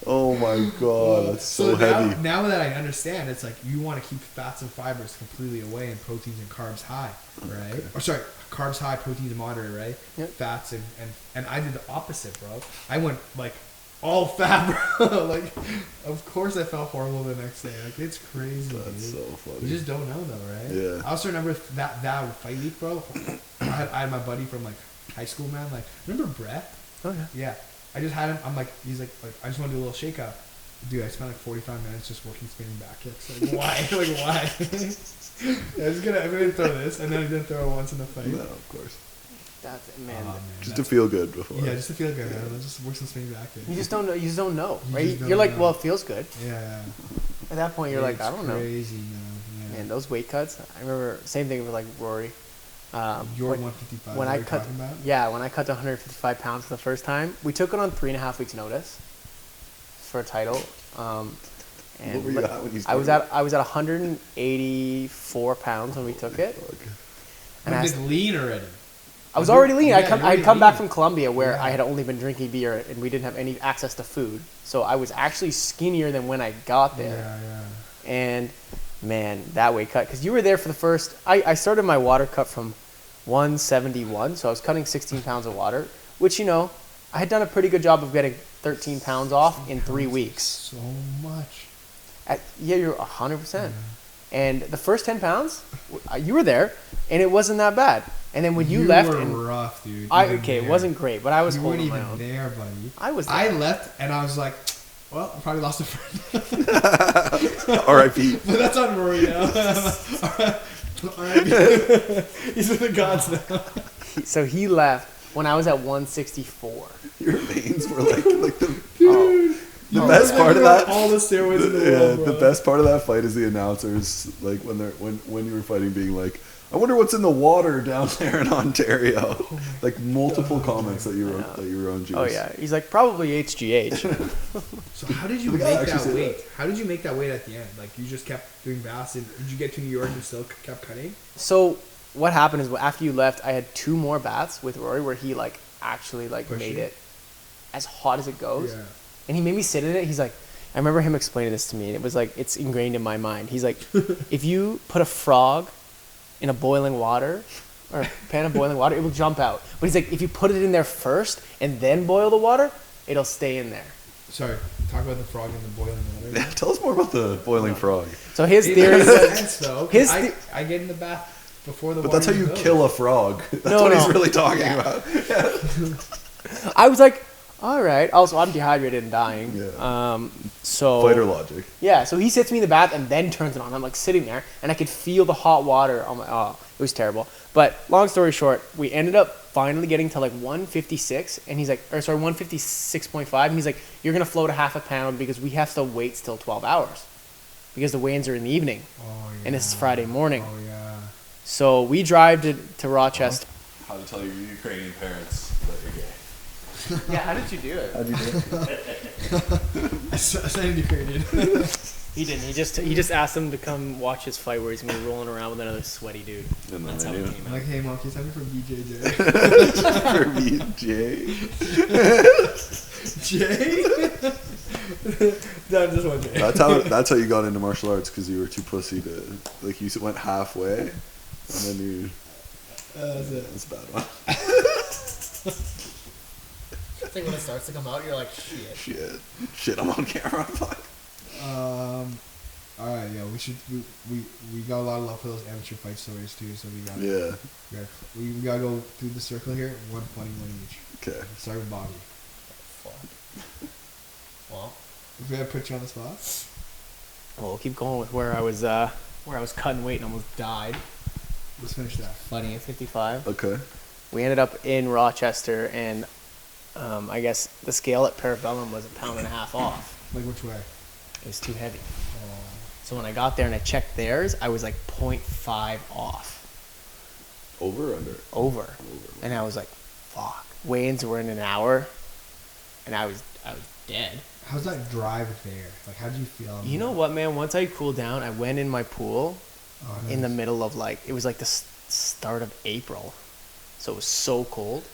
Oh my god, that's so heavy.
Now that I understand, it's like you want to keep fats and fibers completely away and proteins and carbs high, right? Okay. Or sorry, carbs high, proteins moderate, right? Yep. Fats and I did the opposite, bro. I went like all fat, bro. Like, of course I felt horrible the next day. Like, it's crazy.
That's
dude.
so funny.
You just don't know though, right?
Yeah.
I also remember that fight week, bro. I had my buddy from like high school, man. Like, remember Brett?
Oh yeah.
Yeah. I just had him. I'm like, he's like, I just want to do a little shake up. Dude, I spent like 45 minutes just working spinning back kicks. Like, why? Like, why? Yeah, I'm gonna throw this, and then I didn't throw it once in the fight.
No, of course.
That's it, man.
Just to feel good before.
Yeah, just to feel good, man. Let's just work some spinning back kicks.
You just don't know. You just don't know, right?
You're
You're like,
know.
well, it feels good.
Yeah.
At that point, you're like, I don't know.
Crazy, man. Yeah.
And those weight cuts, I remember same thing with like Rory.
Your 155.
When I cut,
about?
Yeah, when I cut to 155 pounds for the first time, we took it on 3.5 weeks' notice for a title. And
what were you at when you
started? I was at 184 pounds when we took it.
And I was lean already.
I was already lean.
Yeah,
I'd come back from Colombia where I had only been drinking beer and we didn't have any access to food. So I was actually skinnier than when I got there.
Yeah.
And man, that weight cut, because you were there for the first. I started my water cut from 171, so I was cutting 16 pounds of water, which, you know, I had done a pretty good job of getting 13 pounds off in 3 weeks.
So much.
Yeah, you're 100%. And the first 10 pounds, you were there, and it wasn't that bad. And then when you left,
were rough, dude.
It wasn't great, but I was holding my own.
You weren't even there, buddy.
I was there.
I left, and I was like, well, I probably lost a friend.
R.I.P.
But that's on Rory now. R.I.P. He's with the gods now.
So he left when I was at 164.
Your veins were like the dude. The best part of that,
all the steroids in the world, bro.
The best part of that fight is the announcers, like when you were fighting, being like, "I wonder what's in the water down there in Ontario."
Oh
like multiple comments that you were on juice.
Oh yeah, he's like, probably HGH.
So how did you make that weight? How did you make that weight at the end? Like, you just kept doing baths, and did you get to New York and still kept cutting?
So what happened is, after you left, I had 2 more baths with Rory where he like actually like made it as hot as it goes.
Yeah.
And he made me sit in it. He's like, I remember him explaining this to me, and it was like, it's ingrained in my mind. He's like, if you put a frog in a boiling water, or a pan of boiling water, it will jump out. But he's like, if you put it in there first and then boil the water, it'll stay in there.
Sorry, talk about the frog in the boiling water.
Yeah, tell us more about the boiling frog.
So his theory is,
I get in the bath before the water.
But that's how you kill a frog. That's what he's really talking about. Yeah.
I was like, all right. Also, I'm dehydrated and dying.
Yeah.
So
fighter logic.
Yeah. So he sits me in the bath and then turns it on. I'm like sitting there, and I could feel the hot water. I'm like, oh, it was terrible. But long story short, we ended up finally getting to like 156, and he's like, 156.5, and he's like, you're gonna float a half a pound because we have to wait still 12 hours because the weigh-ins are in the evening, and it's Friday morning.
Oh yeah.
So we drive to Rochester.
How to tell your Ukrainian parents that you're gay.
Yeah, how did you do it?
How'd you do it?
I sounded Ukrainian.
He didn't. He just asked him to come watch his fight where he's gonna be rolling around with another sweaty dude.
And
that's how it came
I'm like, hey, Mom, can you tell me from BJJ?
For BJ?
Jay? No, just one Jay.
That's how you got into martial arts, because you were too pussy to, like, you went halfway, and then you.
That's it.
That's a bad one.
I think when it starts to come out, you're like,
Shit, I'm on camera. Fuck.
Alright, yeah, we got a lot of love for those amateur fight stories too, so we gotta go through the circle here, 120 each.
Okay.
Start with Bobby.
fuck. Well,
If we had put you on the spot.
Well, we'll keep going with where I was cutting weight and almost died.
Let's finish that.
fighting at 55.
Okay.
We ended up in Rochester, and I guess the scale at Parabellum was 1.5 pounds off.
Like which way?
It was too heavy.
Oh.
So when I got there and I checked theirs, I was like 0.5 off.
Over or under?
Over. And I was like, fuck. Weigh-ins were in an hour, and I was dead.
How's that drive there? Like, how did you feel?
You know what, man? Once I cooled down, I went in my pool
Oh,
in the
nice.
middle of it was like the start of April. So it was so cold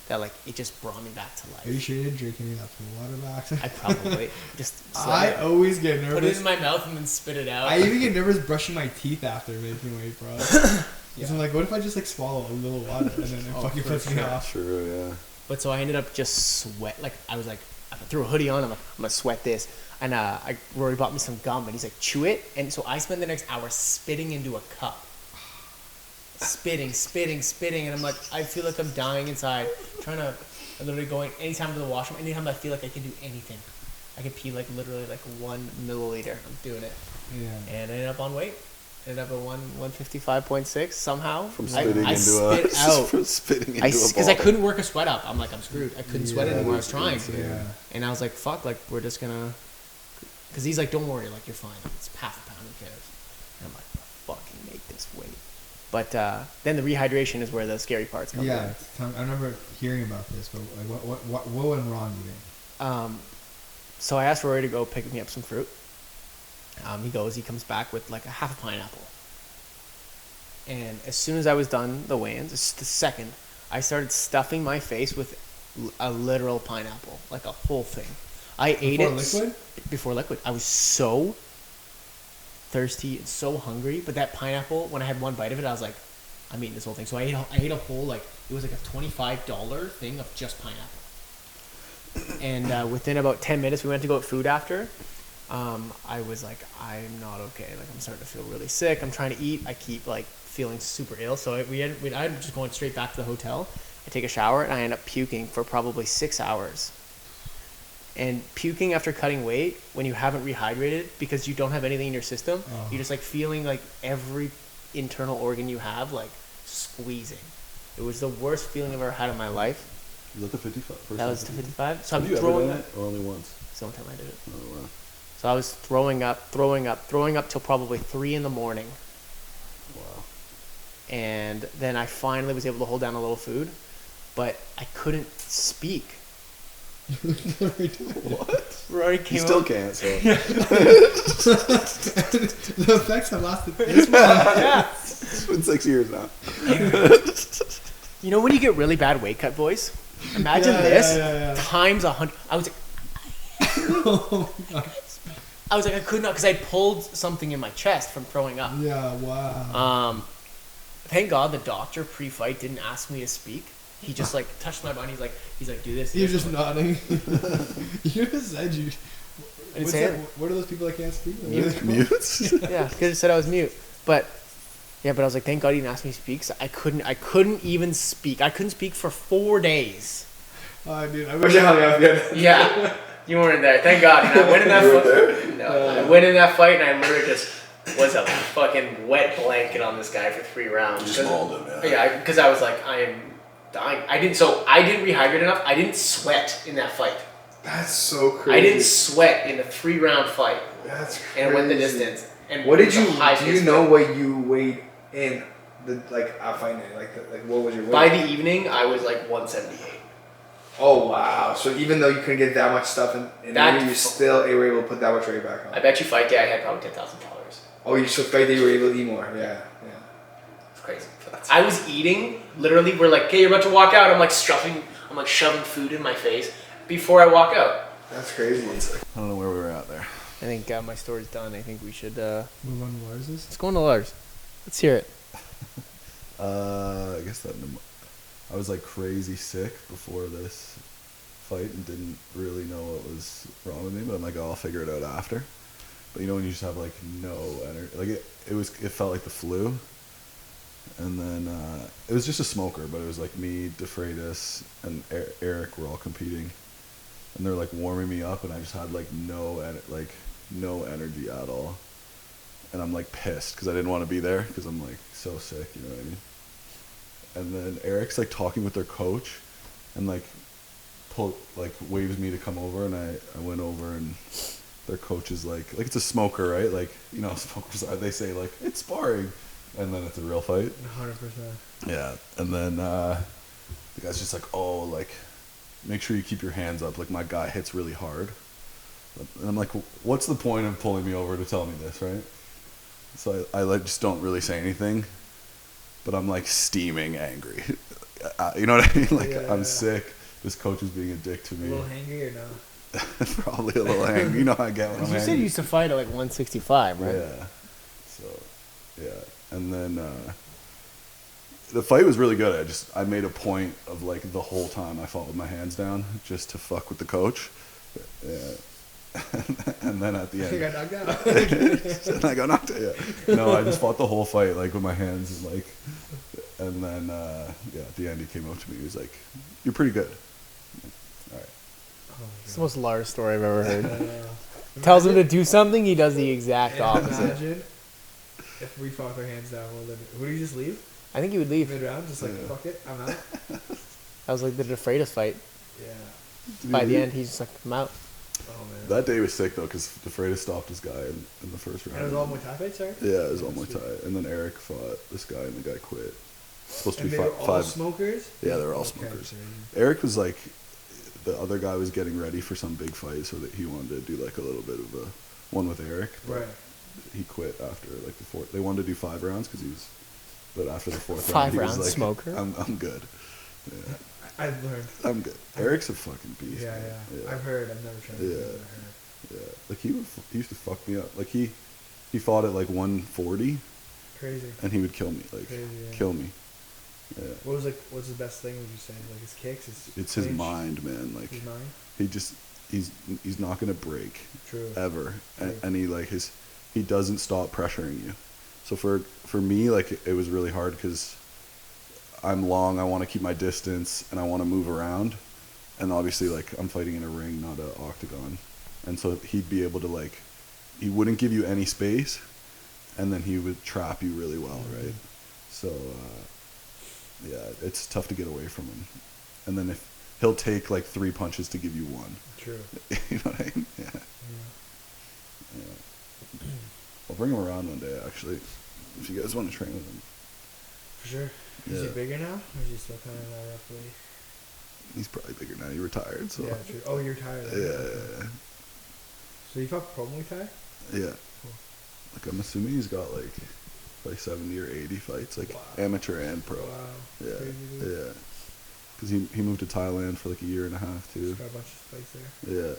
that like it just brought me back to
Are you
life.
sure you didn't drink any of that pool water back?
I probably just
I always get nervous.
put it in my mouth and then spit it out.
I even get nervous brushing my teeth after making weight, bro.
Yeah.
So I'm like, what if I just like swallow a little water and then it
Oh,
fucking
for
puts me
sure.
off?
True, yeah.
But so I ended up just sweat. Like I was like, I threw a hoodie on. I'm gonna sweat this. And Rory bought me some gum, and he's like, chew it. And so I spent the next hour spitting into a cup. Spitting, and I'm like, I feel like I'm dying inside. I'm literally going anytime to the washroom. Anytime I feel like I can do anything, I can pee like literally like 1 milliliter. I'm doing it,
Yeah.
and I ended up on weight. Ended up at 155.6 somehow.
From spitting
I
into
spit
a
out.
from spitting into a
Because I
bottle.
couldn't work a sweat up. I'm like, I'm screwed. I couldn't sweat
Yeah,
anymore. I was
that's
trying.
insane.
Yeah.
And I was like, fuck, like, we're just gonna... Because he's like, don't worry, like, you're fine. It's half a pound, who cares? And I'm like, fucking make this weight. But then the rehydration is where the scary parts come
Yeah. I remember hearing about this, but like, what went wrong, you think?
in. So I asked Rory to go pick me up some fruit. He comes back with like a half a pineapple. And as soon as I was done the weigh-ins, it's the second, I started stuffing my face with a literal pineapple, like a whole thing. I ate it
Liquid?
before liquid. I was so thirsty and so hungry, but that pineapple, when I had one bite of it, I was like, I'm eating this whole thing. So I ate a whole, like, it was like a $25 thing of just pineapple. And within about 10 minutes, we went to go get food after. I was like, I'm not okay. Like, I'm starting to feel really sick. I'm trying to eat. I keep like feeling super ill. So I'm just going straight back to the hotel. I take a shower and I end up puking for probably 6 hours. And puking after cutting weight, when you haven't rehydrated, because you don't have anything in your system, you're just like feeling like every internal organ you have like squeezing. It was the worst feeling I've ever had in my life.
Was that the 55?
That was the 55. So
Have
I'm
you ever
throwing
done
up.
it? Or only once?
It's the only time I did it.
Oh, wow.
So I was throwing up till probably 3 a.m.
Wow.
And then I finally was able to hold down a little food, but I couldn't speak.
What?
Rory
You
came
still
up.
can't, so.
The effects have lasted this long.
Yeah.
It's been 6 years now.
You know when you get really bad weight cut voice? Imagine
Yeah,
this
yeah.
times 100. I was like,
Oh my God.
I could not, because I pulled something in my chest from throwing up.
Yeah, wow.
Thank God the doctor pre-fight didn't ask me to speak. He just like touched my body. He's like, do this.
You're just nodding. You just said you.
I didn't
What's
say
that?
it.
What are those people that can't speak?
Mutes?
Yeah, because it said I was mute. But I was like, thank God he didn't ask me to speak. So I couldn't even speak. I couldn't speak for 4 days.
Oh, dude, I wish I hung out again.
Yeah, you weren't there. Thank God. And I went in that fight. No, I went in that fight and I literally just was a fucking wet blanket on this guy for 3 rounds.
Just mauled him, yeah.
Yeah, because I was like, I am dying. I didn't rehydrate enough. I didn't sweat in that fight.
That's so crazy.
I didn't sweat in a 3-round fight,
That's crazy.
and it went the distance. And
What
it
did
was a
you?
high
Do you
pace
know
fight.
what you weighed in the I find it like what was your weight?
By the evening, I was like 178.
Oh wow! So even though you couldn't get that much stuff in
That-
there, you still were able to put that much weight back on.
I bet you fight day I had probably $10,000.
Oh, you so fight that you were able to eat more. Yeah, yeah.
It's crazy. I was eating, literally, we're like, okay, you're about to walk out. I'm like shoving food in my face before I walk out.
That's crazy.
I don't know where we were at there.
I think my story's done. I think we should,
Move on to Lars's.
let's go on to Lars. Let's hear it.
I guess I was like crazy sick before this fight and didn't really know what was wrong with me, but I'm like, oh, I'll figure it out after. But you know when you just have like no energy, like it felt like the flu. And then it was just a smoker, but it was like me, DeFreitas, and Eric were all competing, and they're like warming me up, and I just had like no energy at all. and I'm like pissed because I didn't want to be there because I'm like so sick, you know what I mean? And then Eric's like talking with their coach, and like waves me to come over, and I went over, and their coach is like it's a smoker, right? Like, you know, smokers are, they say like it's sparring, and then it's a real fight.
100%.
Yeah, and then the guy's just like, oh, like, make sure you keep your hands up. Like, my guy hits really hard. And I'm like, what's the point of pulling me over to tell me this, right? So I like just don't really say anything, but I'm like steaming angry. You know what I mean? Like, I'm sick. This coach is being a dick to me.
A little hangry or no?
Probably a little angry. You know how I get when I'm
You
angry.
said you used to fight at like 165, right?
Yeah. So, yeah. And then the fight was really good. I made a point of like the whole time I fought with my hands down just to fuck with the coach. Yeah. And then at the end,
You got knocked out.
and I got knocked out. Yeah. No, I just fought the whole fight like with my hands and like, and then at the end he came up to me. He was like, "You're pretty good." I'm like, all right.
Oh
It's the most Lars story I've ever heard.
my
Tells him to do something, he does the exact opposite.
Imagine if we fought our hands down. Well, then would you just leave
I think he would leave.
mid round? Just like
Yeah.
fuck it, I'm out.
I was like the DeFreitas fight.
Yeah.
By the end, he's just like, I'm out.
Oh man.
That day was sick though, because DeFreitas stopped this guy in the first round.
And it was all Muay Thai fights, sorry?
Yeah, it was all
That's
Muay Thai. And then Eric fought this guy, and the guy quit. Supposed to
And
be
they were all
five.
smokers?
Yeah, they were all
Okay,
smokers.
crazy.
Eric was like, the other guy was getting ready for some big fight, so that he wanted to do like a little bit of a one with Eric. But
Right.
he quit after like the fourth. They wanted to do 5 rounds because he was, but after the fourth round,
5
he
round
was like,
smoker?
I'm good. Yeah,
I've learned.
I'm good. Eric's a fucking beast.
Yeah,
man.
yeah. I've heard. I've never tried.
Yeah.
I've never heard.
Yeah, like he used to fuck me up. Like he fought at like 140,
Crazy.
and he would kill me. Like
Crazy, yeah.
kill me. Yeah.
What's his best thing? Would you say like his kicks?
It's his
clinch?
mind, man. Like
His mind.
he's not gonna break
True.
ever,
True.
and he doesn't stop pressuring you. So for me, like it was really hard because I'm long. I want to keep my distance, and I want to move around, and obviously like I'm fighting in a ring, not an octagon, and so he'd be able to like, he wouldn't give you any space, and then he would trap you really well, right? So yeah, it's tough to get away from him, and then if he'll take like 3 punches to give you 1.
True.
You know what I mean? Yeah.
Yeah.
Yeah. I'll bring him around one day, actually, if you guys want to train with him.
For sure. Is he
Yeah.
bigger now, or is he still kind of roughly?
He's probably bigger now. He retired, so
Yeah. True. Oh, you're tired.
yeah,
So you fought pro Muay Thai?
yeah.
Cool.
Like I'm assuming he's got like 70 or 80 fights, like
Wow.
amateur and pro.
Wow.
Yeah,
Crazy, dude.
yeah. Because he moved to Thailand for like a year and a half too.
He's got a bunch of fights there.
Yeah.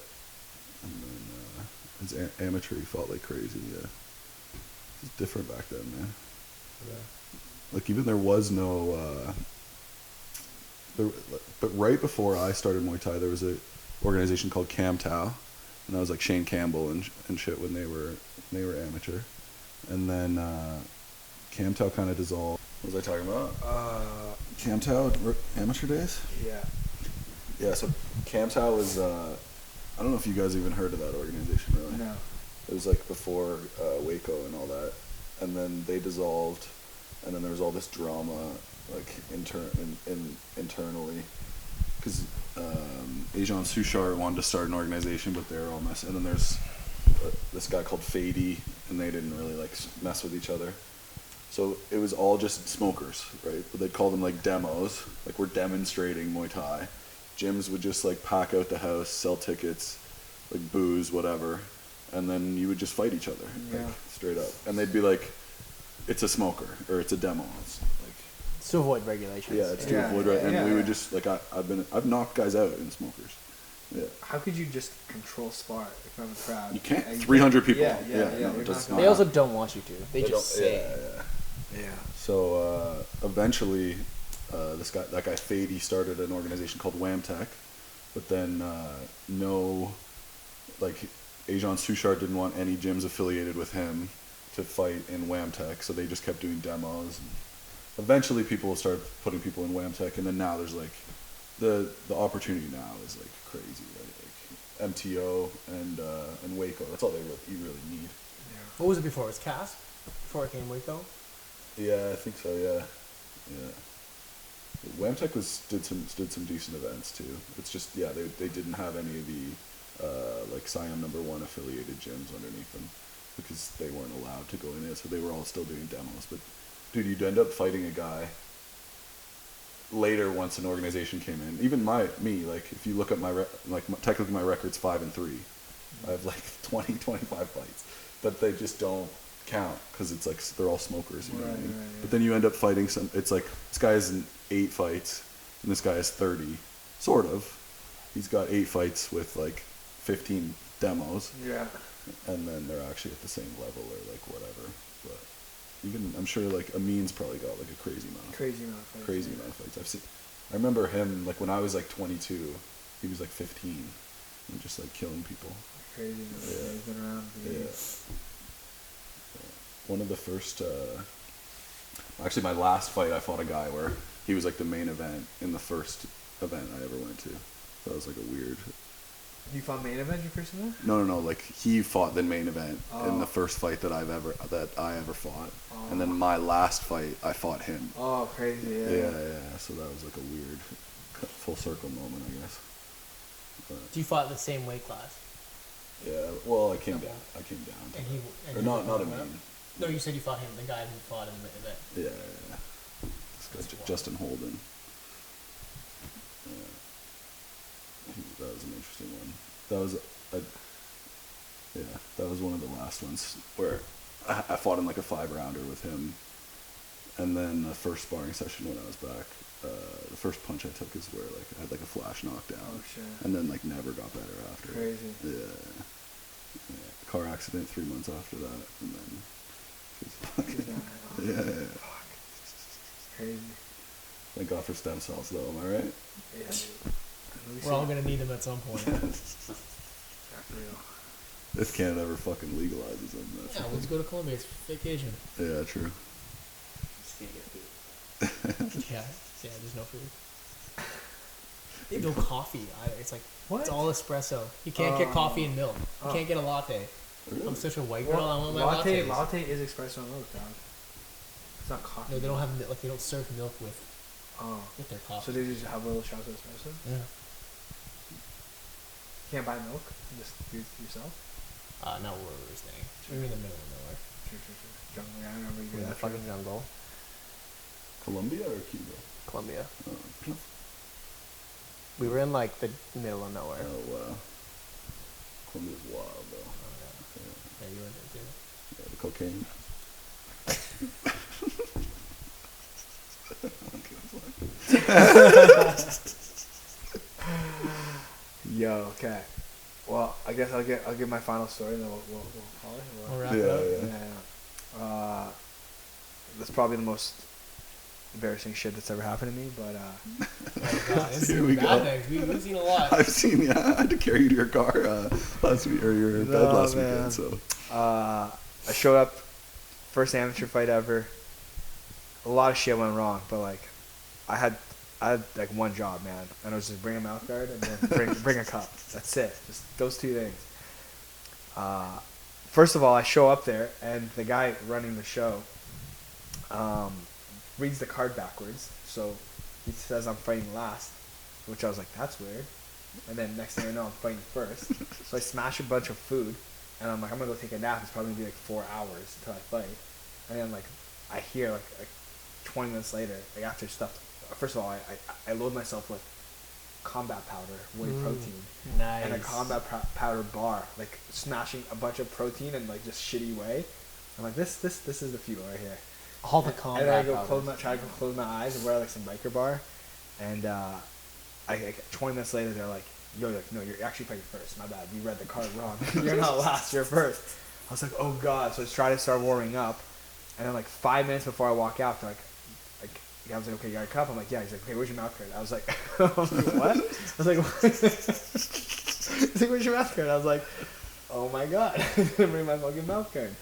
And then his amateur, he fought like crazy. Yeah. It's different back then, man.
Yeah.
Like even there was no but right before I started Muay Thai, there was a organization called Cam Tao, and that was like Shane Campbell and shit when they were amateur, and then Cam Tao kind of dissolved. What was I talking about? Cam Tao amateur days.
Yeah.
Yeah, so Cam Tao was I don't know if you guys even heard of that organization really.
No.
It was like before Waco and all that, and then they dissolved, and then there was all this drama like internally, because Ajan Sushar wanted to start an organization, but they were all messing. And then there's this guy called Fady, and they didn't really like mess with each other. So it was all just smokers, right? But they'd call them like demos, like we're demonstrating Muay Thai. Gyms would just like pack out the house, sell tickets, like booze, whatever, and then you would just fight each other, like, straight up. And they'd be like, it's a smoker, or it's a demo. It's like,
It's to avoid regulations.
yeah, it's to
Yeah,
avoid, right? And
yeah,
we would
yeah.
just, like, I've knocked guys out in smokers. Yeah.
How could you just control spot in front of a crowd?
You can't.
And
300 people.
Yeah, yeah,
no,
yeah.
it
You're
does
not
They
not.
also don't want you to. They
They
just
don't-
say.
yeah.
Yeah.
So eventually, that guy Fady started an organization called WAMTech, but then Ajan Sushar didn't want any gyms affiliated with him to fight in WAMTech, so they just kept doing demos. And eventually, people will start putting people in WAMTech, and then now there's like the opportunity now is like crazy, right? Like MTO and Waco. That's all you really need.
What was it before? It was Cass? Before it came Waco?
Yeah, I think so. Yeah. Whamtech did some decent events too. It's just they didn't have any of the like Siam #1 affiliated gyms underneath them because they weren't allowed to go in it, so they were all still doing demos. But dude, you'd end up fighting a guy later once an organization came in. Even me, like if you look at technically my record's 5-3. I have like 20, 25 fights, but they just don't count because it's like they're all smokers, you know what I mean? Right. But then you end up fighting it's like this guy has 8 fights and this guy has 30, sort of. He's got 8 fights with like 15 demos. Yeah. And then they're actually at the same level or like whatever. But even I'm sure like Amin's probably got like a crazy amount of fights. I remember him like when I was like 22, he was like 15 and just like killing people.
Crazy. Yeah. He's been around for years.
One of the first, actually my last fight, I fought a guy where he was like the main event in the first event I ever went to. That was like a weird.
You fought main event your first event?
No. Like he fought the main event in the first fight that I ever fought, and then my last fight I fought him.
Oh, crazy!
Yeah. So that was like a weird, full circle moment, I guess. But,
you fought the same weight class?
Yeah. Well, I came down. And not a man.
No, you said you fought him, the guy who fought in the event.
Yeah. This guy, Justin Holden. That was an interesting one. That was one of the last ones where I fought in like a 5-rounder with him, and then the first sparring session when I was back, the first punch I took is where like I had like a flash knockdown.
Oh shit!
And then like never got better after.
Crazy.
Yeah. Car accident 3 months after that, and then. Yeah.
Fuck. Crazy.
Thank God for stem cells, though. Am I right?
Yeah.
We're all gonna need them at some point.
If Canada ever fucking legalizes them,
yeah, let's go to Colombia. It's vacation.
Yeah, true.
Just can't get food.
yeah, there's no food. They have no coffee. It's like what? It's all espresso. You can't get coffee and milk. You can't get a latte. Really? I'm such a white girl. I want my latte.
Latte is espresso milk, dog. It's not coffee.
No, they don't have they don't serve milk with their coffee.
So they just have little shots of espresso.
Yeah.
You can't buy milk. Just do it yourself.
Not where we were staying. We were in the middle of nowhere.
True. Jungle. I remember you
were in the fucking jungle.
Colombia or Cuba?
Colombia.
Oh.
We were in like the middle of nowhere.
Oh wow. Colombia's wild though.
Yeah, you were there too.
Yeah, the cocaine.
Yo, okay. Well, I guess I'll give my final story, and then we'll call it.
We'll wrap it up.
Yeah. That's probably the most embarrassing shit that's ever happened to me, but
oh God, here we go. We've seen a lot.
I've seen. I had to carry you to your car last week, or your bed last weekend. So
I showed up, first amateur fight ever. A lot of shit went wrong, but like I had like one job, man, and it was just bring a mouth guard and then bring a cup. That's it. Just those two things. First of all, I show up there, and the guy running the show reads the card backwards. So he says I'm fighting last, which I was like, that's weird. And then next thing I know, I'm fighting first. So I smash a bunch of food, and I'm like, I'm gonna go take a nap. It's probably gonna be like 4 hours until I fight. And then like I hear like 20 minutes later, like after stuff. First of all, I load myself with combat powder, whey protein,
nice,
and a combat powder bar, like smashing a bunch of protein in like just shitty way. I'm like, this is the fuel right here.
All the combat.
And then I try to close my eyes and wear like some biker bar, and I 20 minutes later they're like, yo, like, no, you're actually fighting first. My bad, you read the card wrong. You're not last, you're first. I was like, oh god. So I try to start warming up, and then like 5 minutes before I walk out, they're like. I was like, okay, you got a cup? I'm like, yeah. He's like, okay, where's your mouth guard? I was like, what? I was like, what? He's like, where's your mouth guard? I was like, oh my god. I didn't bring my fucking mouth guard.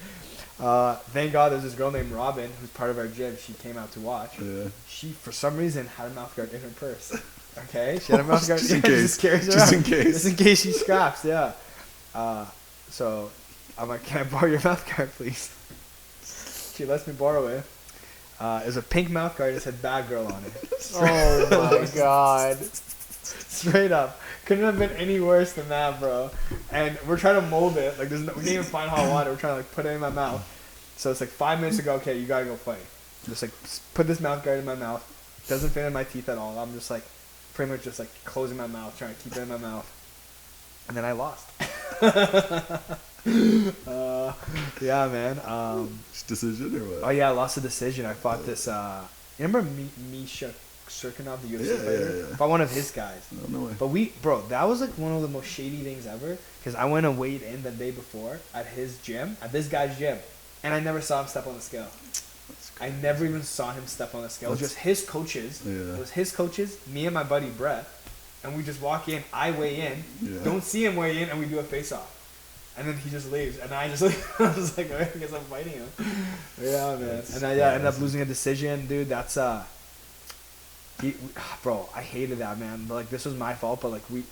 Thank God there's this girl named Robin who's part of our gym. She came out to watch. Yeah. She, for some reason, had a mouth guard in her purse. Okay? She had a mouth guard.
Just in case.
Just in case she scraps, yeah. So I'm like, can I borrow your mouth guard, please? She lets me borrow it. It was a pink mouth guard that said bad girl on it.
Oh my god.
Straight up. Couldn't have been any worse than that, bro. And we're trying to mold it. Like, we can't even find hot water. We're trying to, like, put it in my mouth. So it's like 5 minutes ago, okay, you gotta go fight. Just, like, put this mouth guard in my mouth. Doesn't fit in my teeth at all. I'm just, like, pretty much just, like, closing my mouth, trying to keep it in my mouth. And then I lost. Yeah, man.
Decision or what?
Oh, yeah, I lost the decision. I fought this, you remember Misha Serkinov, the UFC fighter?
Yeah.
Fought one of his guys.
No way.
But bro, that was like one of the most shady things ever. Because I went and weighed in the day before at his gym, at this guy's gym, and I never saw him step on the scale. I never even saw him step on the scale. It was just his coaches.
Yeah.
It was his coaches, me and my buddy Brett, and we just walk in. I weigh in,
Yeah.
don't see him weigh in, and we do a face off. And then he just leaves, and I just like, I was like, I guess I'm fighting him. Yeah, man.
That's
And I ended up losing a decision, dude. That's bro, I hated that, man. But like, this was my fault. But like, we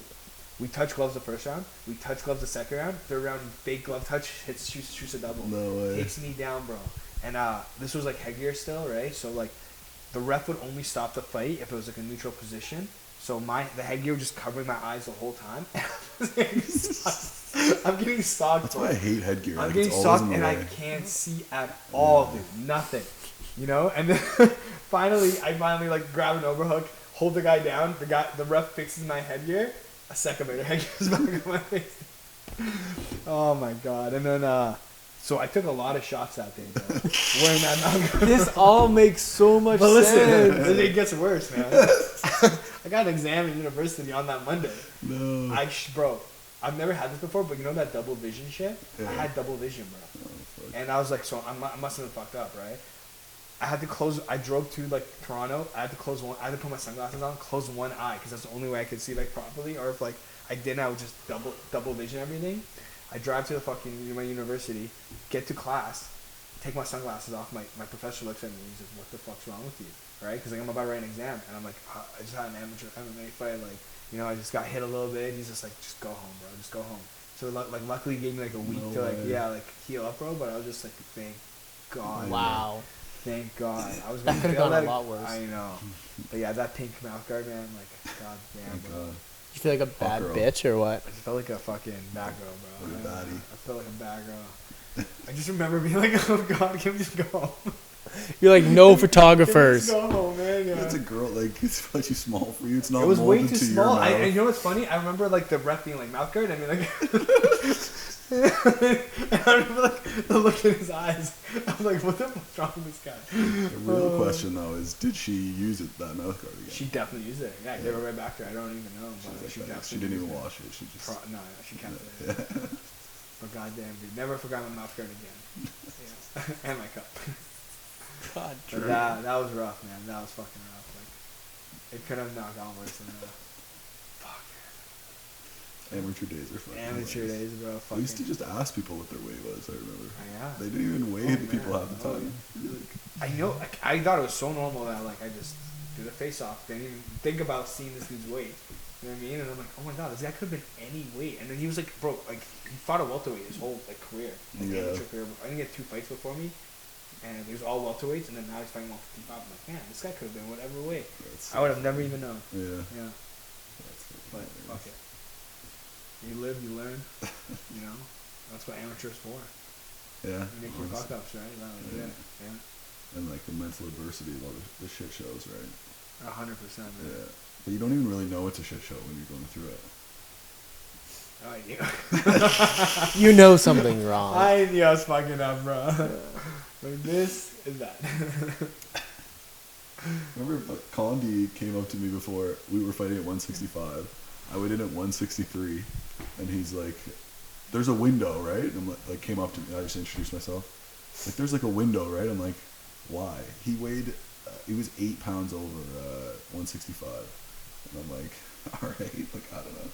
touched gloves the first round, we touched gloves the second round. Third round, fake glove touch, shoots a double.
No way.
Takes me down, bro. And this was like headgear still, right? So like, the ref would only stop the fight if it was like a neutral position. So the headgear was just covering my eyes the whole time. I'm getting socked.
That's why I hate headgear.
I'm
Like,
getting
it's always
socked
in the
and I
way.
can't see at all, dude. Nothing. You know? And then I finally like grab an overhook, hold the guy down. The ref fixes my headgear. A second later, headgear's back on my face. Oh my god. And then so I took a lot of shots that day, bro. Wearing that mouth guard.
This all makes so much
But
sense.
listen, it gets worse, man. I got an exam in university on that Monday.
No.
Bro, I've never had this before, but you know that double vision shit?
Yeah.
I had double vision, bro.
Oh, fuck.
And I was like, so I must have been fucked up, right? I had to close. I drove to like Toronto. I had to close one. I had to put my sunglasses on, close one eye, because that's the only way I could see like properly. Or if like I didn't, I would just double vision everything. I drive to the fucking my university, get to class, take my sunglasses off. My professor looks at me and he says, "What the fuck's wrong with you?" Right? Because like, I'm about to write an exam, and I'm like, I just had an amateur MMA fight. Like, you know, I just got hit a little bit. He's just like, just go home, bro. Just go home. So like luckily he gave me like a week to like like heal up, bro. But I was just like, thank God.
Wow.
Thank God. I was
That
gonna
could've
fail
gone a
that.
lot worse.
I know. But yeah, that pink mouth guard, man. Like, god damn,
Thank
bro.
God.
You feel like a bad
girl.
bitch or what?
I just felt like a fucking bad girl, bro.
Like a baddie.
I felt like a bad girl. I just remember being like, oh god, can we just go home?
You're like, no
Can we
photographers.
just go home, man. Yeah.
It's a girl, like, it's probably too small for you. It's not
It was way
molded
too
to
small.
your
And
mouth.
you know what's funny? I remember like the ref being like mouth guard. I mean like, and I remember like the look in his eyes. I was like, what the fuck's wrong with this guy?
The real question, though, is did she use it, that mouth guard again?
She definitely used it. Yeah, I gave it right back to her. I don't even know, but she definitely.
She didn't even
used it.
wash it. She just...
No, she kept it. But goddamn, dude, never forgot my mouth guard again. Yeah. And my cup.
God,
But that was rough, man. That was fucking rough. Like, it could have not gone worse than that. Fuck.
Amateur days are fucking
Amateur
hilarious.
days, bro.
I
Fucking.
used to just ask people what their weight was, I remember.
Yeah.
They didn't even weigh the people
man.
half the time.
I know. Like, I thought it was so normal that like I just did a face off. Didn't even think about seeing this dude's weight. You know what I mean? And I'm like, oh my god, this guy could have been any weight. And then he was like, bro, like he fought a welterweight his whole like career, like
Yeah.
amateur career. I didn't get 2 fights before me, and he was all welterweights. And then now he's fighting 155. I'm like, man, this guy could have been whatever weight.
That's
I would have never even known.
Yeah.
Yeah,
That's
but fuck it. You live, you learn. You know, that's what amateurs for.
Yeah.
You make your
honestly.
fuck ups, right? That was
Yeah.
it. Yeah.
And like the mental adversity of all the shit shows, right?
100%. Man.
Yeah. But you don't even really know it's a shit show when you're going through it.
Oh,
You know something wrong.
I knew I was fucking up, bro. Like this is that.
Remember Condi came up to me before we were fighting at 165. I went in at 163, and he's like, "There's a window, right?" And I'm like came up to me. I just introduced myself. Like, "There's like a window, right?" I'm like, "Why?" He weighed, he was 8 pounds over 165, and I'm like, "All right, like I don't know."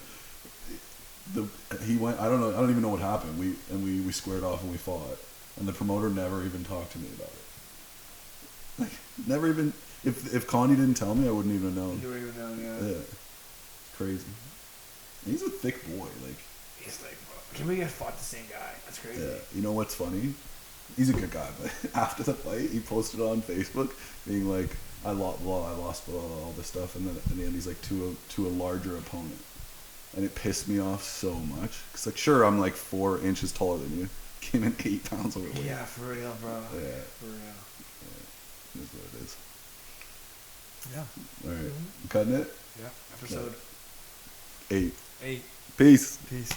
He went. I don't know. I don't even know what happened. We squared off and we fought, and the promoter never even talked to me about it. Like never even. If Condi didn't tell me, I wouldn't even know.
You don't even know, yeah.
Yeah. Crazy. He's a thick boy, like
He's like, Can we get fought the same guy? That's crazy.
Yeah. You know what's funny? He's a good guy, but after the fight, he posted on Facebook being like, I lost all this stuff, and then in the end, he's like to a larger opponent, and it pissed me off so much. Cause like, sure, I'm like 4 inches taller than you, came in 8 pounds overweight.
Yeah, for real, bro.
Yeah.
For real.
It is what it is.
Yeah.
All right, cutting it.
Yeah. Episode
8.
8.
Peace.
Peace.